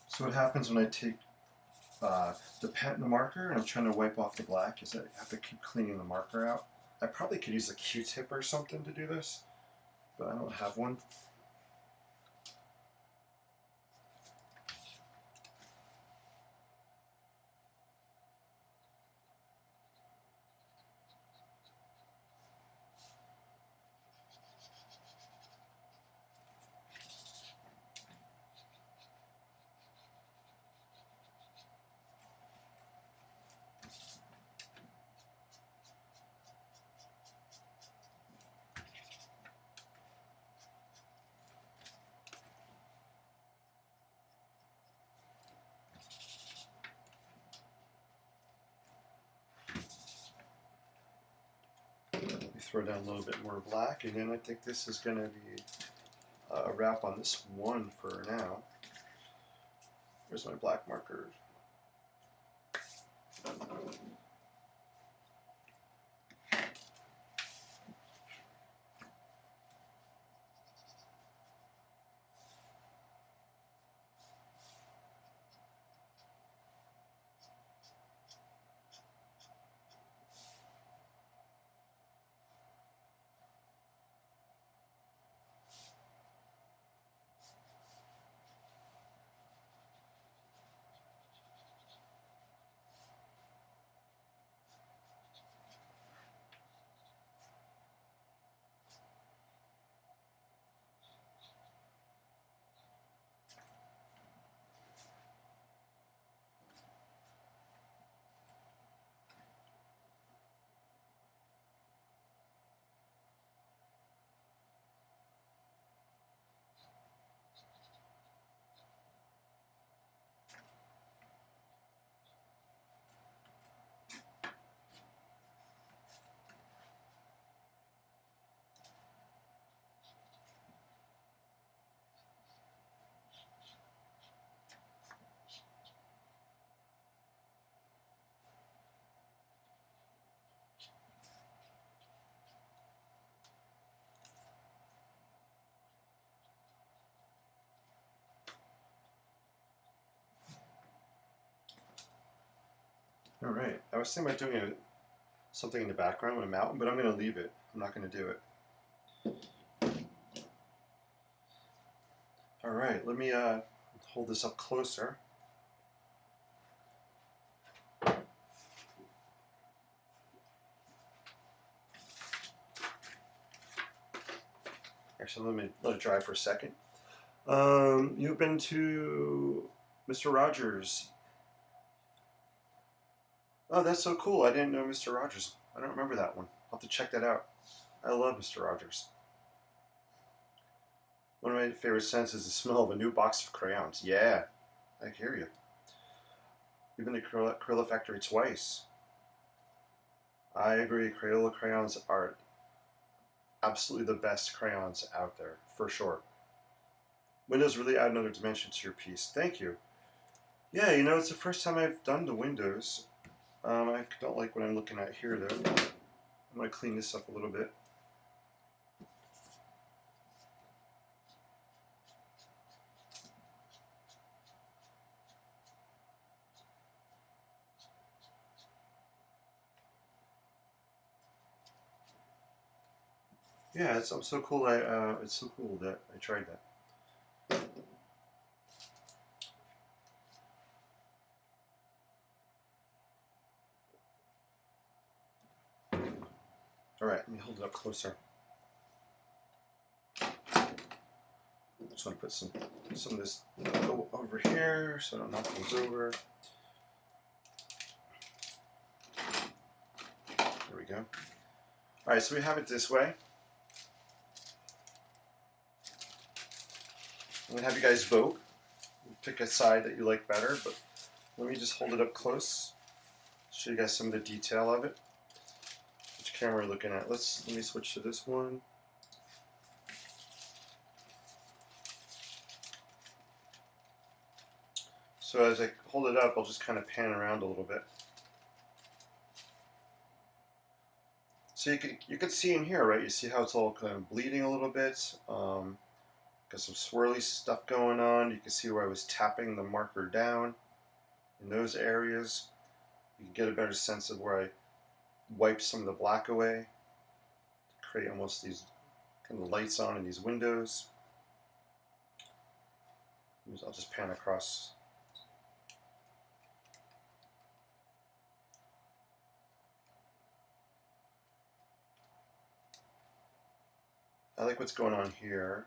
So what happens when I take the pen and the marker and I'm trying to wipe off the black is that I have to keep cleaning the marker out. I probably could use a Q-tip or something to do this, but I don't have one. Throw down a little bit more black, and then I think this is going to be a wrap on this one for now. Where's my black marker? All right. I was thinking about doing something in the background with a mountain, but I'm going to leave it. I'm not going to do it. All right. Let me hold this up closer. Actually, let me let it dry for a second. You've been to Mr. Rogers. Oh, that's so cool. I didn't know Mr. Rogers. I don't remember that one. I'll have to check that out. I love Mr. Rogers. One of my favorite scents is the smell of a new box of crayons. Yeah, I hear you. You've been to Crayola Factory twice. I agree. Crayola crayons are absolutely the best crayons out there, for sure. Windows really add another dimension to your piece. Thank you. Yeah, you know, it's the first time I've done the windows. I don't like what I'm looking at here, though. I'm going to clean this up a little bit. Yeah, it's so cool. It's so cool that I tried that. All right, let me hold it up closer. Just want to put some of this over here so I don't knock things over. There we go. All right, so we have it this way. I'm gonna have you guys vote. Pick a side that you like better, but let me just hold it up close. Show you guys some of the detail of it. Which camera are we looking at? Let me switch to this one. So as I hold it up, I'll just kind of pan around a little bit. So you can see in here, right? You see how it's all kind of bleeding a little bit. Got some swirly stuff going on. You can see where I was tapping the marker down in those areas. You can get a better sense of where I wiped some of the black away to create almost these kind of lights on in these windows. I'll just pan across. I like what's going on here.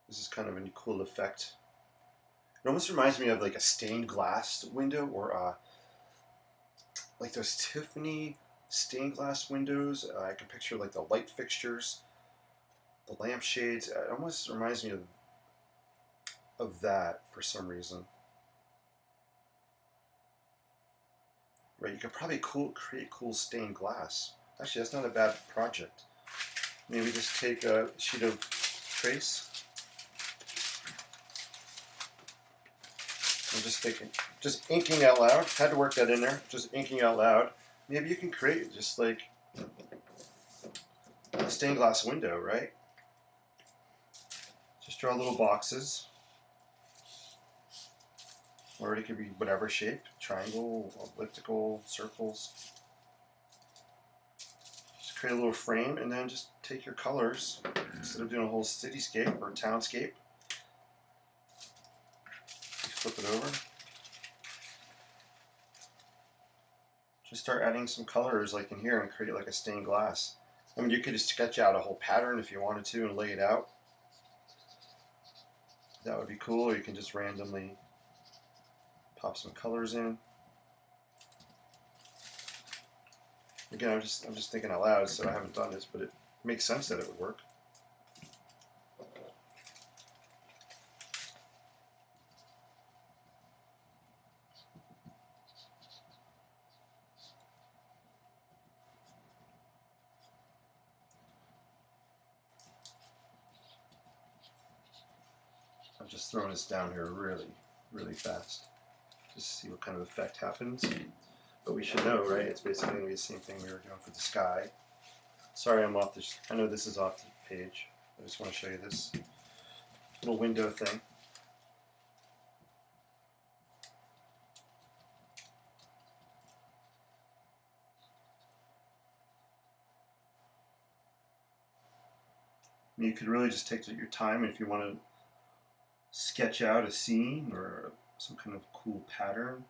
This is kind of a cool effect. It almost reminds me of like a stained glass window, or like those Tiffany stained glass windows. I can picture like the light fixtures, the lampshades. It almost reminds me of that for some reason. Right, you could probably create cool stained glass. Actually, that's not a bad project. Maybe just take a sheet of trace. I'm just thinking, just inking out loud. Had to work that in there. Just inking out loud. Maybe you can create just like a stained glass window, right? Just draw little boxes. Or it could be whatever shape. Triangle, elliptical, circles. Just create a little frame and then just take your colors. Instead of doing a whole cityscape or townscape, flip it over. Just start adding some colors like in here and create like a stained glass. I mean, you could just sketch out a whole pattern if you wanted to and lay it out. That would be cool. Or you can just randomly pop some colors in. Again, I'm just thinking out loud, so I haven't done this, but it makes sense that it would work. I'm just throwing this down here really, really fast. Just see what kind of effect happens. But we should know, right? It's basically going to be the same thing we were doing for the sky. Sorry, I'm off this. I know this is off the page. I just want to show you this little window thing. You could really just take your time, and if you want to sketch out a scene or some kind of cool pattern,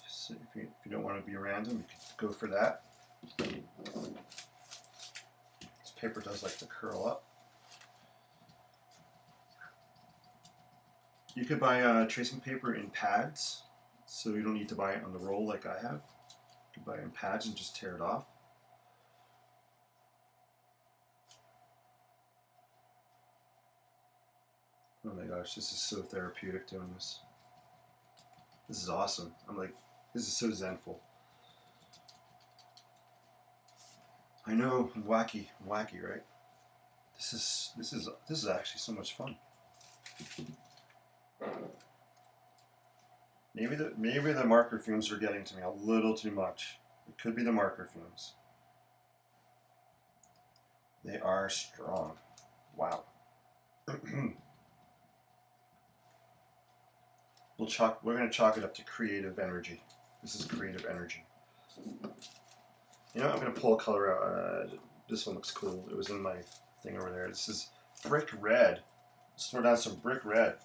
just if you don't want to be random, you could go for that. This paper does like to curl up. You could buy tracing paper in pads, so you don't need to buy it on the roll like I have. You can buy it in pads and just tear it off. Oh my gosh, this is so therapeutic doing this. This is awesome. I'm like, this is so zenful. I know, wacky, right? This is actually so much fun. Maybe the marker fumes are getting to me a little too much. It could be the marker fumes. They are strong. Wow. We're going to chalk it up to creative energy. This is creative energy. You know, I'm going to pull a color out. This one looks cool. It was in my thing over there. This is brick red. Let's throw down some brick red.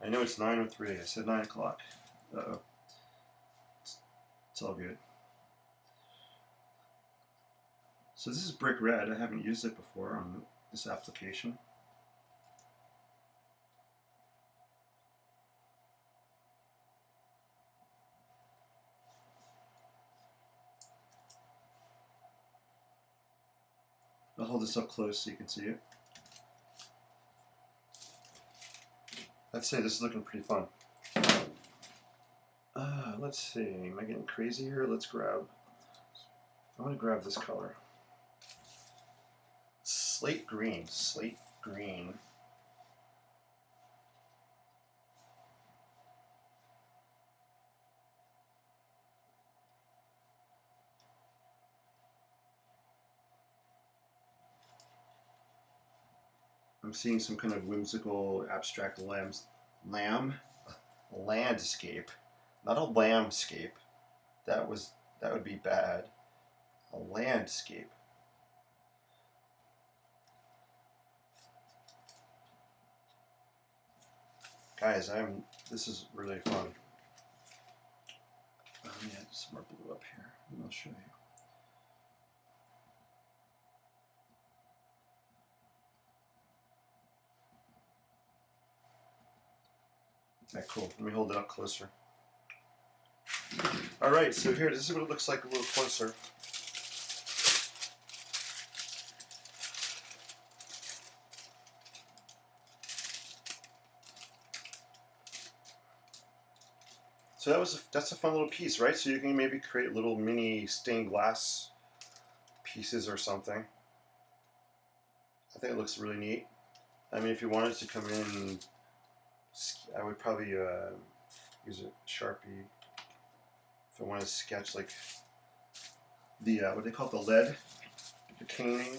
I know it's 9:03. I said 9 o'clock. Uh-oh. It's all good. So this is brick red. I haven't used it before on this application. I'll hold this up close so you can see it. Let's say this is looking pretty fun. Let's see, am I getting crazy here? I want to grab this color. Slate green. I'm seeing some kind of whimsical, abstract landscape. Not a lambscape. That would be bad. A landscape. Guys, this is really fun. Let me add some more blue up here, and I'll show you. Okay, cool. Let me hold it up closer. Alright, so here, this is what it looks like a little closer. So that's a fun little piece, right? So you can maybe create little mini stained glass pieces or something. I think it looks really neat. I mean, if you wanted to come in, I would probably use a Sharpie if I want to sketch like the what they call it, the lead, the caning.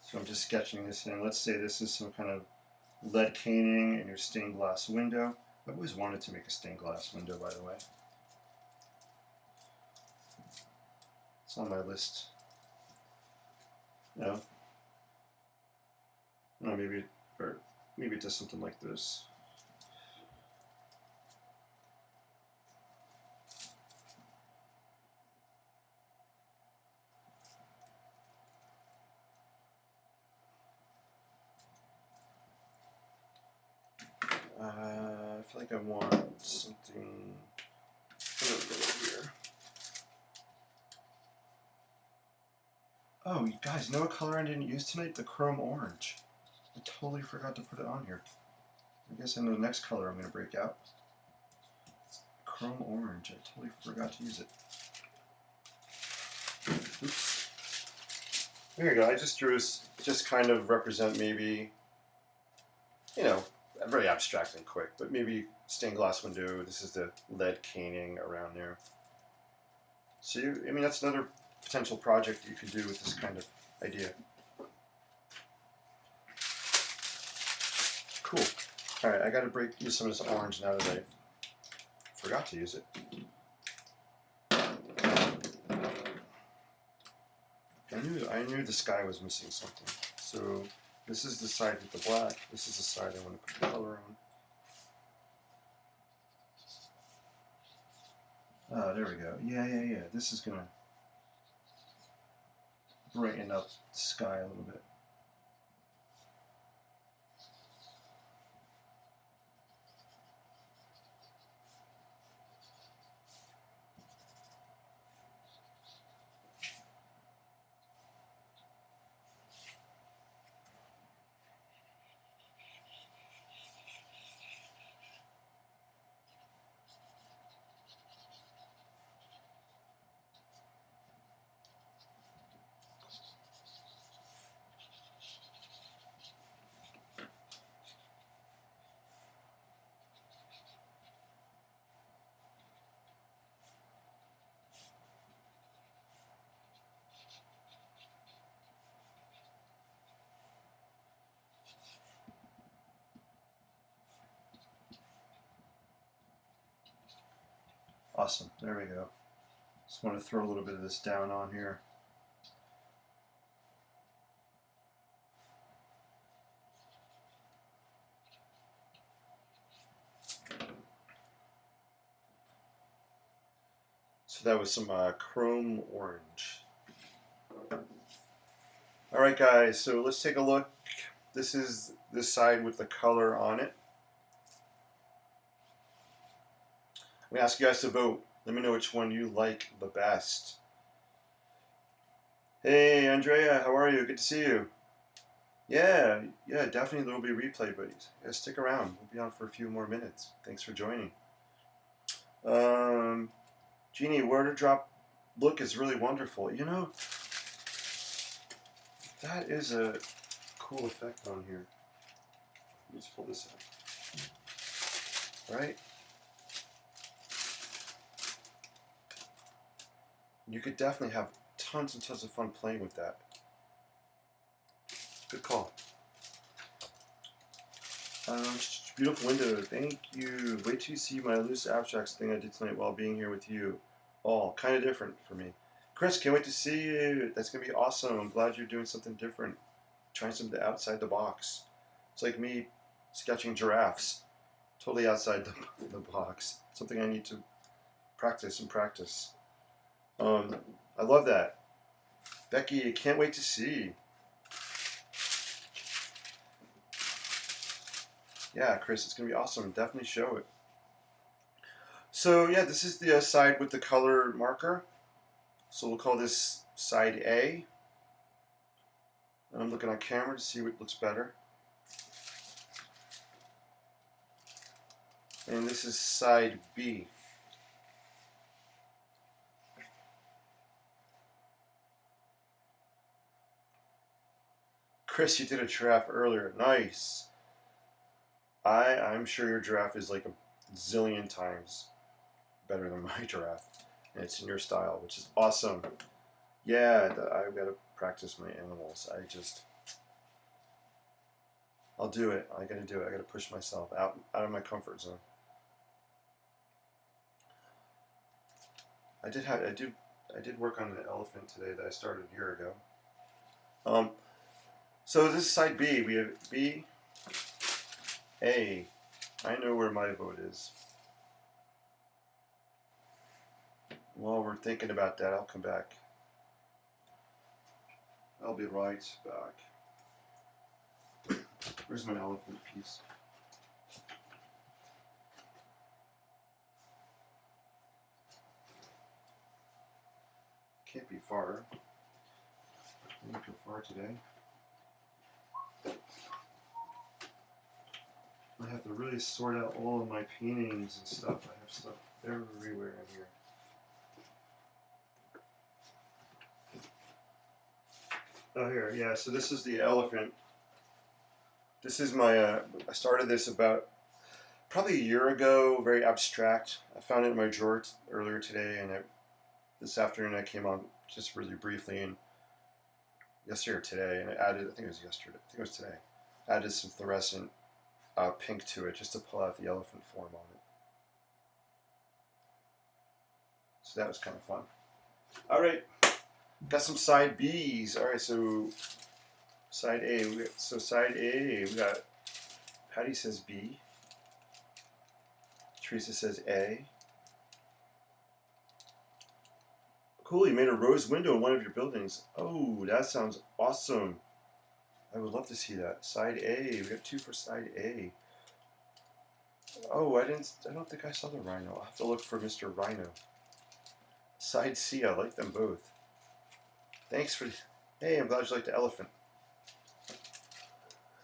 So I'm just sketching this in. Let's say this is some kind of lead caning in your stained glass window. I've always wanted to make a stained glass window, by the way. It's on my list. No, maybe it does something like this. I feel like I want something a little bit here. Oh, you guys know what color I didn't use tonight? The chrome orange. I totally forgot to put it on here. I guess I know the next color I'm going to break out. Chrome orange. I totally forgot to use it. Oops. There you go. I just drew just kind of represent maybe, you know, very abstract and quick, but maybe stained glass window. This is the lead caning around there. So I mean, that's another potential project you could do with this kind of idea. Cool. All right, I got to use some of this orange now that I forgot to use it. I knew the sky was missing something. So this is the side with the black. This is the side I want to put the color on. Oh, there we go. Yeah. This is gonna brighten up the sky a little bit. Awesome. There we go. Just want to throw a little bit of this down on here. So that was some chrome orange. All right, guys, so let's take a look. This is the side with the color on it. I'm going to ask you guys to vote. Let me know which one you like the best. Hey, Andrea, how are you? Good to see you. Yeah, definitely there will be a replay, but yeah, stick around. We'll be on for a few more minutes. Thanks for joining. Jeannie, where to drop look is really wonderful. You know, that is a cool effect on here. Let me just pull this out. Right? You could definitely have tons and tons of fun playing with that. Good call. Beautiful window. Thank you. Wait till you see my loose abstracts thing I did tonight while being here with you. All kind of different for me. Chris, can't wait to see you. That's going to be awesome. I'm glad you're doing something different. Trying something outside the box. It's like me sketching giraffes. Totally outside the box. Something I need to practice. I love that. Becky, I can't wait to see. Yeah, Chris, it's going to be awesome. Definitely show it. So, yeah, this is the side with the color marker. So we'll call this side A. And I'm looking on camera to see what looks better. And this is side B. Chris, you did a giraffe earlier. Nice. I'm sure your giraffe is like a zillion times better than my giraffe. And it's in your style, which is awesome. Yeah, I've got to practice my animals. I'll do it. I got to do it. I got to push myself out of my comfort zone. I did work on an elephant today that I started a year ago. So this is side B. We have B, A. I know where my vote is. While we're thinking about that, I'll come back. I'll be right back. Where's my elephant piece? Can't be far. I didn't go far today. I have to really sort out all of my paintings and stuff. I have stuff everywhere in here. Oh, here, yeah, so this is the elephant. This is my, I started this about probably a year ago, very abstract. I found it in my drawer earlier today, and this afternoon I came on just really briefly, and yesterday or today, and I added, I think it was yesterday, I think it was today, added some fluorescent pink to it, just to pull out the elephant form on it. So that was kind of fun. All right, got some side B's. All right, so side A. Side A, we got Patty says B. Teresa says A. Cool, you made a rose window in one of your buildings. Oh, that sounds awesome. I would love to see that. Side A, we got 2 for side A. Oh, I don't think I saw the rhino. I'll have to look for Mr. Rhino. Side C, I like them both. Thanks for, hey, I'm glad you like the elephant.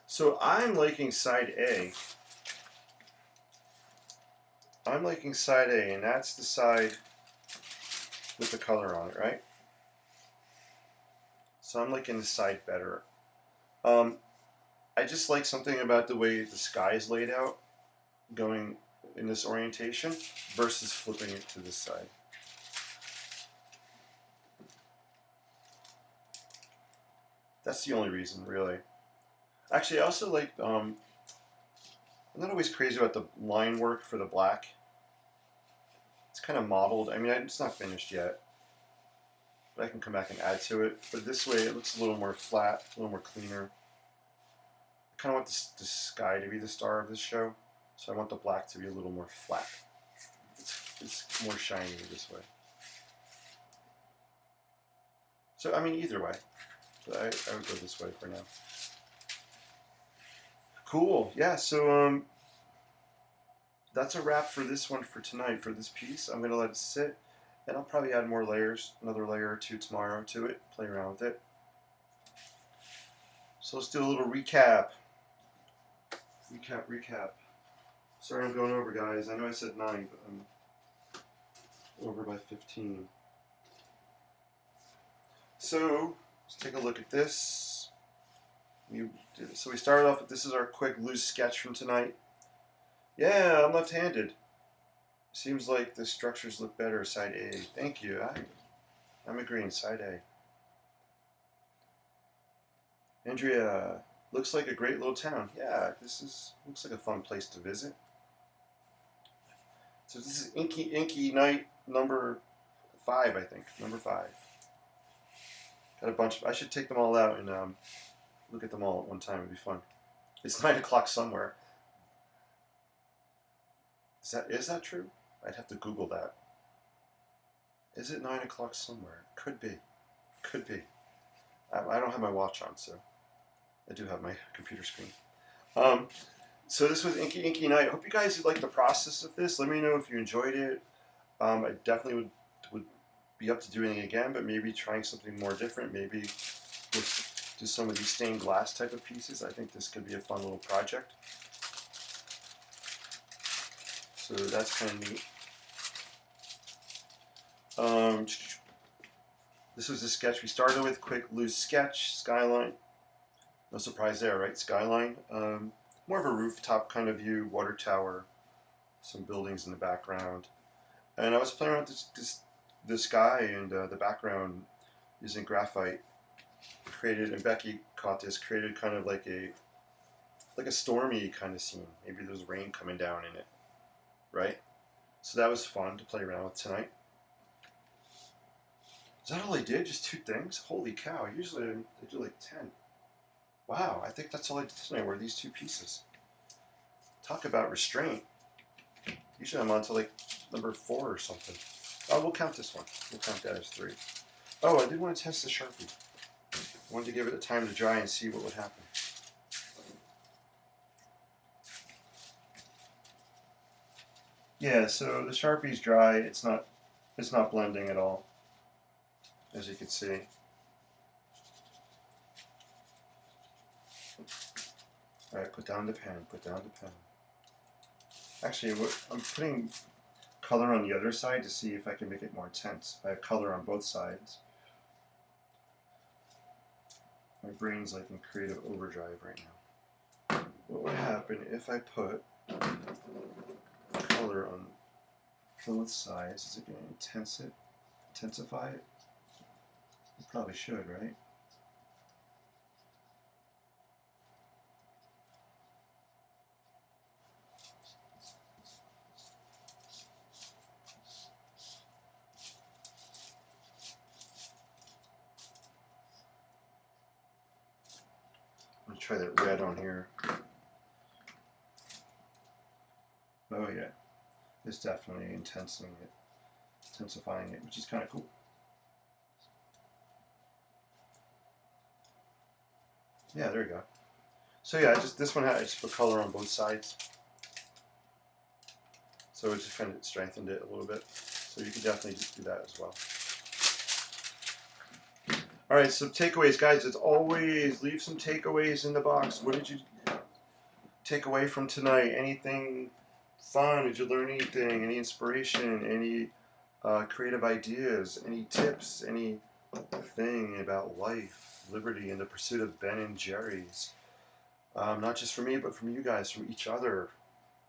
So I'm liking side A. I'm liking side A, and that's the side with the color on it, right? So I'm liking the side better. I just like something about the way the sky is laid out, going in this orientation, versus flipping it to this side. That's the only reason, really. Actually, I also like, I'm not always crazy about the line work for the black. It's kind of modeled. I mean, it's not finished yet, but I can come back and add to it. But this way, it looks a little more flat, a little more cleaner. I kind of want the sky to be the star of this show, so I want the black to be a little more flat. It's more shiny this way. So, I mean, either way. But I would go this way for now. Cool. Yeah, so that's a wrap for this one for tonight, for this piece. I'm going to let it sit, and I'll probably add more layers, another layer or two tomorrow to it, play around with it. So let's do a little recap. Recap. Sorry I'm going over, guys. I know I said 9, but I'm over by 15. So let's take a look at this. So we started off with, this is our quick loose sketch from tonight. Yeah, I'm left-handed. Seems like the structures look better side A. Thank you. I'm agreeing, side A. Andrea, looks like a great little town. Yeah, looks like a fun place to visit. So this is Inky Night number 5, I think. Number 5. Got a bunch. I should take them all out and look at them all at one time. It'd be fun. It's 9 o'clock somewhere. Is that true? I'd have to Google that. Is it 9 o'clock somewhere? Could be. Could be. I don't have my watch on, so I do have my computer screen. So this was Inky Night. I hope you guys liked the process of this. Let me know if you enjoyed it. I definitely would be up to doing it again, but maybe trying something more different. Maybe do some of these stained glass type of pieces. I think this could be a fun little project. So that's kind of neat. This was a sketch we started with, quick loose sketch, skyline. No surprise there, right? Skyline. More of a rooftop kind of view, water tower, some buildings in the background. And I was playing around with the sky and the background using graphite. Created, and Becky caught this, created kind of like a stormy kind of scene. Maybe there's rain coming down in it, right? So that was fun to play around with tonight. Is that all I did? Just 2 things? Holy cow, usually I do like 10. Wow, I think that's all I did tonight, were these 2 pieces. Talk about restraint. Usually I'm on to like number 4 or something. Oh, we'll count this one. We'll count that as 3. Oh, I did want to test the Sharpie. I wanted to give it a time to dry and see what would happen. Yeah, so the Sharpie's dry. It's not blending at all, as you can see. All right, put down the pen. Put down the pen. Actually, I'm putting color on the other side to see if I can make it more intense. I have color on both sides. My brain's like in creative overdrive right now. What would happen if I put color on both sides? Is it going to intensify it? It probably should, right? try that red on here. Oh yeah, it's definitely intensifying it, which is kind of cool. Yeah, there you go. So yeah, this one I just put color on both sides, so it just kind of strengthened it a little bit. So you can definitely just do that as well. All right, so takeaways, guys. As always, leave some takeaways in the box. What did you take away from tonight? Anything fun? Did you learn anything? Any inspiration? Any creative ideas? Any tips? Anything about life, liberty, and the pursuit of Ben and Jerry's? Not just from me, but from you guys, from each other.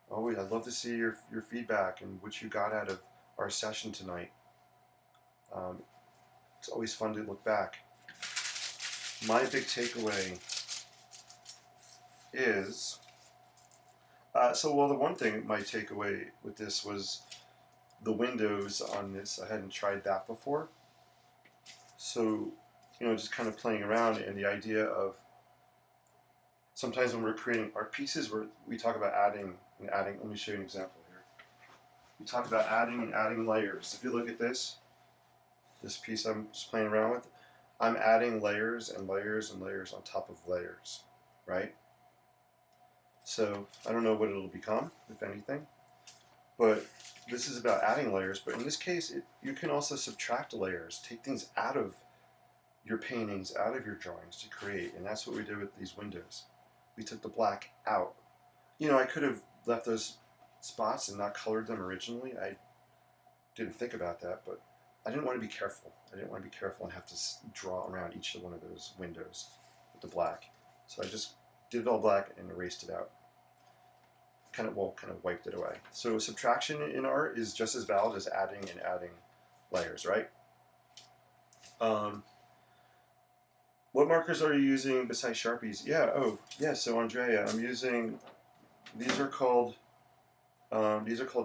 Always, I'd love to see your feedback and what you got out of our session tonight. It's always fun to look back. My big takeaway is, the one thing, my takeaway with this was the windows on this. I hadn't tried that before. So, just kind of playing around, and the idea of sometimes when we're creating art pieces, we talk about adding. Let me show you an example here. We talk about adding and adding layers. If you look at this piece I'm just playing around with, I'm adding layers and layers and layers on top of layers, right? So I don't know what it'll become, if anything, but this is about adding layers. But in this case, you can also subtract layers, take things out of your paintings, out of your drawings to create, and that's what we did with these windows. We took the black out. I could have left those spots and not colored them originally. I didn't think about that, but I didn't want to be careful. I didn't want to be careful and have to draw around each one of those windows with the black. So I just did it all black and erased it out. Kind of wiped it away. So subtraction in art is just as valid as adding and adding layers, right? What markers are you using besides Sharpies? So Andrea, I'm using, these are called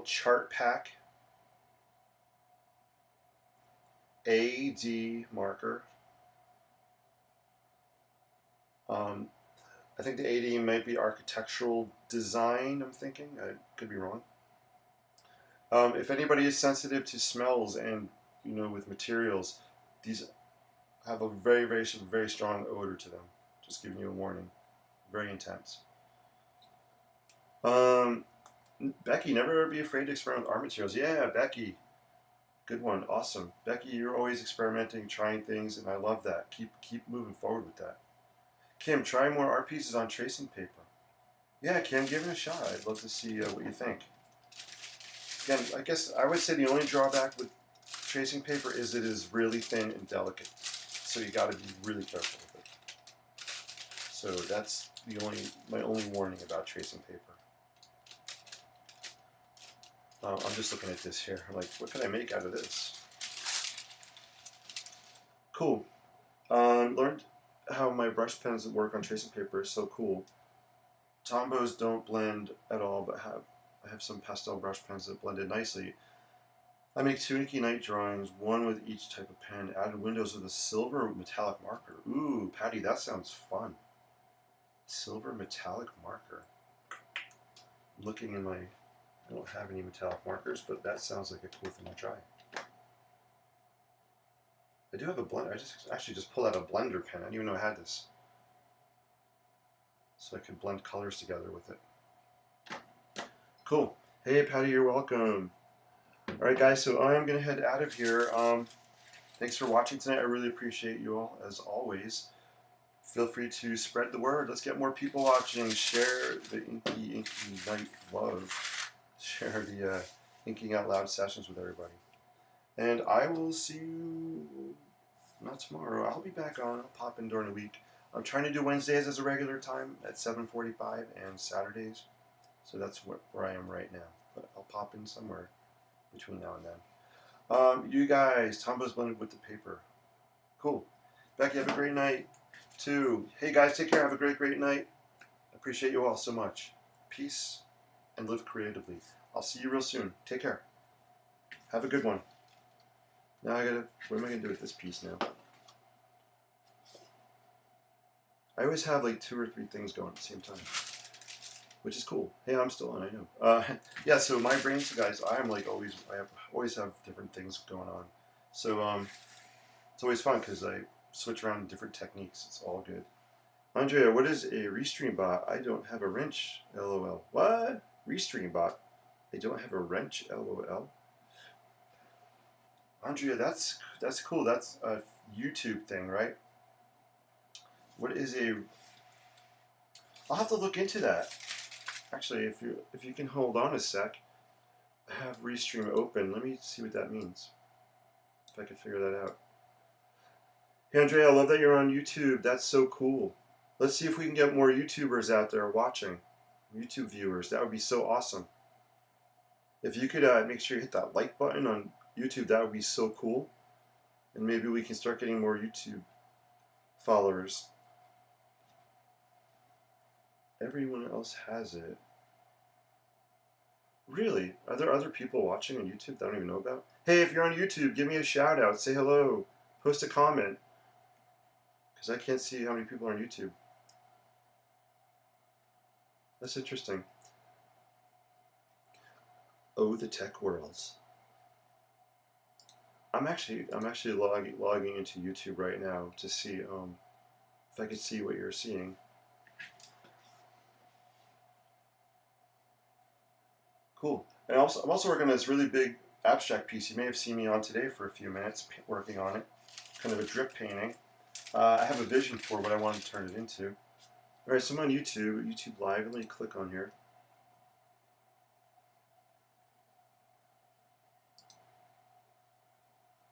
Chart Pack AD marker. I think the AD might be architectural design, I'm thinking. I could be wrong. If anybody is sensitive to smells and, with materials, these have a very, very, very strong odor to them. Just giving you a warning. Very intense. Becky, never be afraid to experiment with art materials. Yeah, Becky. Good one. Awesome. Becky, you're always experimenting, trying things, and I love that. Keep moving forward with that. Kim, try more art pieces on tracing paper. Yeah, Kim, give it a shot. I'd love to see what you think. Again, I guess I would say the only drawback with tracing paper is it is really thin and delicate. So you got to be really careful with it. So that's my only warning about tracing paper. I'm just looking at this here. I'm like, what can I make out of this? Cool. Learned how my brush pens work on tracing paper is so cool. Tombos don't blend at all, but I have some pastel brush pens that blended nicely. I make 2 inky night drawings, one with each type of pen. Added windows with a silver metallic marker. Ooh, Patty, that sounds fun. Silver metallic marker. I'm looking in my... I don't have any metallic markers, but that sounds like a cool thing to try. I do have a blender. I actually just pulled out a blender pen. I didn't even know I had this. So I can blend colors together with it. Cool. Hey, Patty, you're welcome. Alright, guys, so I'm going to head out of here. Thanks for watching tonight. I really appreciate you all, as always. Feel free to spread the word. Let's get more people watching. Share the Inky Night love. Share the Inking Out Loud sessions with everybody. And I will see you, not tomorrow. I'll be back on. I'll pop in during the week. I'm trying to do Wednesdays as a regular time at 7:45 and Saturdays. So that's where I am right now. But I'll pop in somewhere between now and then. You guys, Tombo's blended with the paper. Cool. Becky, have a great night, too. Hey, guys, take care. Have a great, great night. I appreciate you all so much. Peace and live creatively. I'll see you real soon. Take care. Have a good one. Now what am I going to do with this piece now? I always have like 2 or 3 things going at the same time, which is cool. Hey, I'm still on, I know. Yeah, so my brains, guys, I'm like always have different things going on. So it's always fun because I switch around different techniques. It's all good. Andrea, what is a restream bot? I don't have a wrench. LOL. What? Restream bot? I don't have a wrench. LOL. Andrea, that's cool. That's a YouTube thing, right? What is a? I'll have to look into that. Actually, if you can hold on a sec, I have Restream open. Let me see what that means. If I can figure that out. Hey, Andrea, I love that you're on YouTube. That's so cool. Let's see if we can get more YouTubers out there watching. YouTube viewers. That would be so awesome. If you could make sure you hit that like button on YouTube, that would be so cool. And maybe we can start getting more YouTube followers. Everyone else has it. Really? Are there other people watching on YouTube that I don't even know about? Hey, if you're on YouTube, give me a shout out. Say hello. Post a comment. Because I can't see how many people are on YouTube. That's interesting. Oh, the tech worlds. I'm actually logging into YouTube right now to see if I could see what you're seeing. Cool. And I'm also working on this really big abstract piece. You may have seen me on today for a few minutes working on it. Kind of a drip painting. I have a vision for what I want to turn it into. All right, so I'm on YouTube Live. Let me click on here.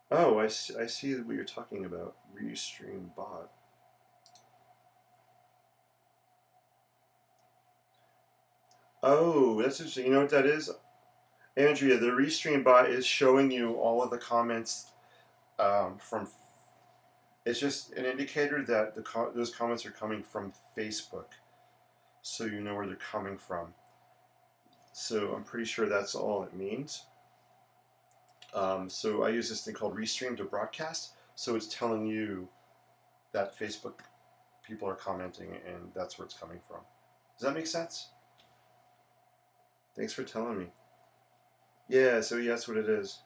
Oh, I see what you're talking about. Restream bot. Oh, that's interesting. You know what that is? Andrea, the Restream bot is showing you all of the comments from. It's just an indicator that those comments are coming from Facebook, so you know where they're coming from. So I'm pretty sure that's all it means. So I use this thing called Restream to broadcast. So it's telling you that Facebook people are commenting, and that's where it's coming from. Does that make sense? Thanks for telling me. Yeah, so yeah, that's what it is.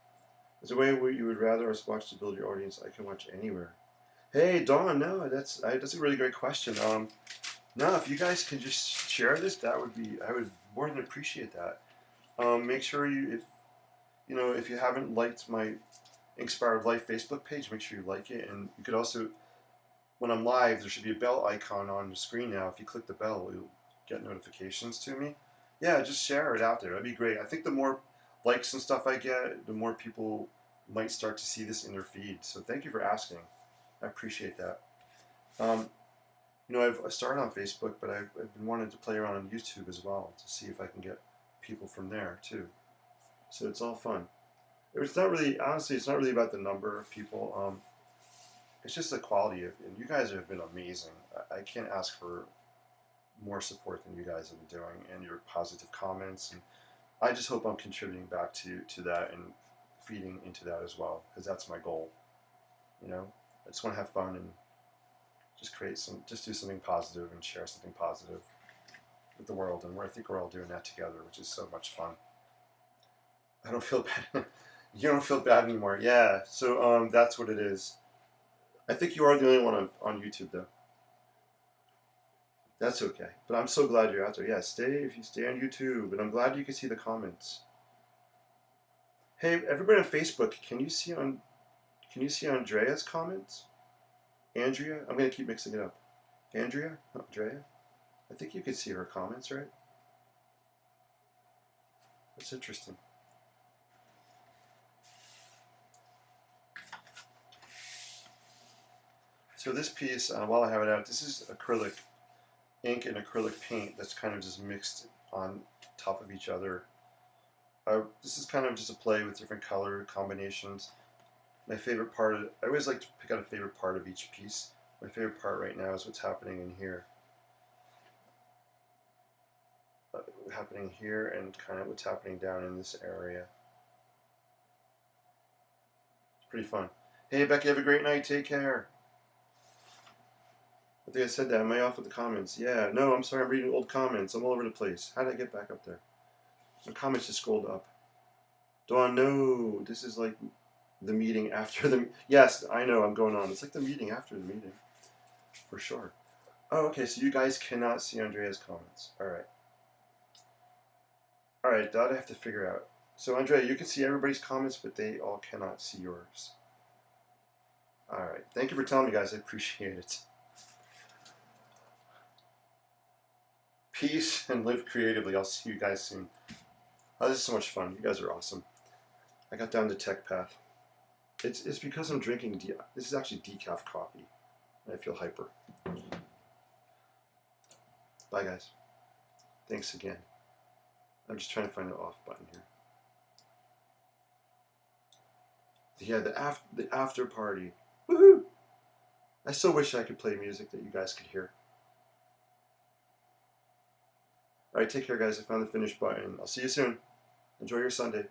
There's a way where you would rather us watch to build your audience. I can watch anywhere. Hey, Dawn, no, that's a really great question. No, if you guys can just share this, I would more than appreciate that. Make sure if you haven't liked my Inkspired Life Facebook page, make sure you like it, and you could also, when I'm live, there should be a bell icon on the screen now. If you click the bell, you'll get notifications to me. Yeah, just share it out there. That'd be great. I think the more likes and stuff I get, the more people might start to see this in their feed. So thank you for asking. I appreciate that. I started on Facebook, but I've been wanting to play around on YouTube as well to see if I can get people from there too. So it's all fun. It's not really, honestly, it's not really about the number of people. It's just the quality of, and you guys have been amazing. I can't ask for more support than you guys have been doing, and your positive comments. And I just hope I'm contributing back to that and feeding into that as well, because that's my goal. I just want to have fun and just do something positive and share something positive with the world. And I think we're all doing that together, which is so much fun. I don't feel bad. You don't feel bad anymore. Yeah. So that's what it is. I think you are the only one on YouTube, though. That's okay. But I'm so glad you're out there. Yeah, if you stay on YouTube. And I'm glad you can see the comments. Hey, everybody on Facebook, can you see Andrea's comments? Andrea? I'm going to keep mixing it up. Andrea? Andrea? I think you could see her comments, right? That's interesting. So this piece, while I have it out, this is acrylic ink and acrylic paint that's kind of just mixed on top of each other. This is kind of just a play with different color combinations. My favorite part I always like to pick out a favorite part of each piece. My favorite part right now is what's happening in here. Happening here and kind of what's happening down in this area. It's pretty fun. Hey Becky, have a great night. Take care. I think I said that. Am I off with the comments? Yeah. No, I'm sorry. I'm reading old comments. I'm all over the place. How did I get back up there? My comments just scrolled up. Dawn, no. This is like the meeting after the... Yes, I know. I'm going on. It's like the meeting after the meeting. For sure. Oh, okay. So you guys cannot see Andrea's comments. All right. All right. That I have to figure out. So, Andrea, you can see everybody's comments, but they all cannot see yours. All right. Thank you for telling me, guys. I appreciate it. Peace and live creatively. I'll see you guys soon. Oh, this is so much fun. You guys are awesome. I got down the tech path. It's because I'm drinking this is actually decaf coffee, and I feel hyper. Bye, guys. Thanks again. I'm just trying to find the off button here. Yeah, the after party. Woohoo! I so wish I could play music that you guys could hear. All right, take care, guys. I found the finish button. I'll see you soon. Enjoy your Sunday.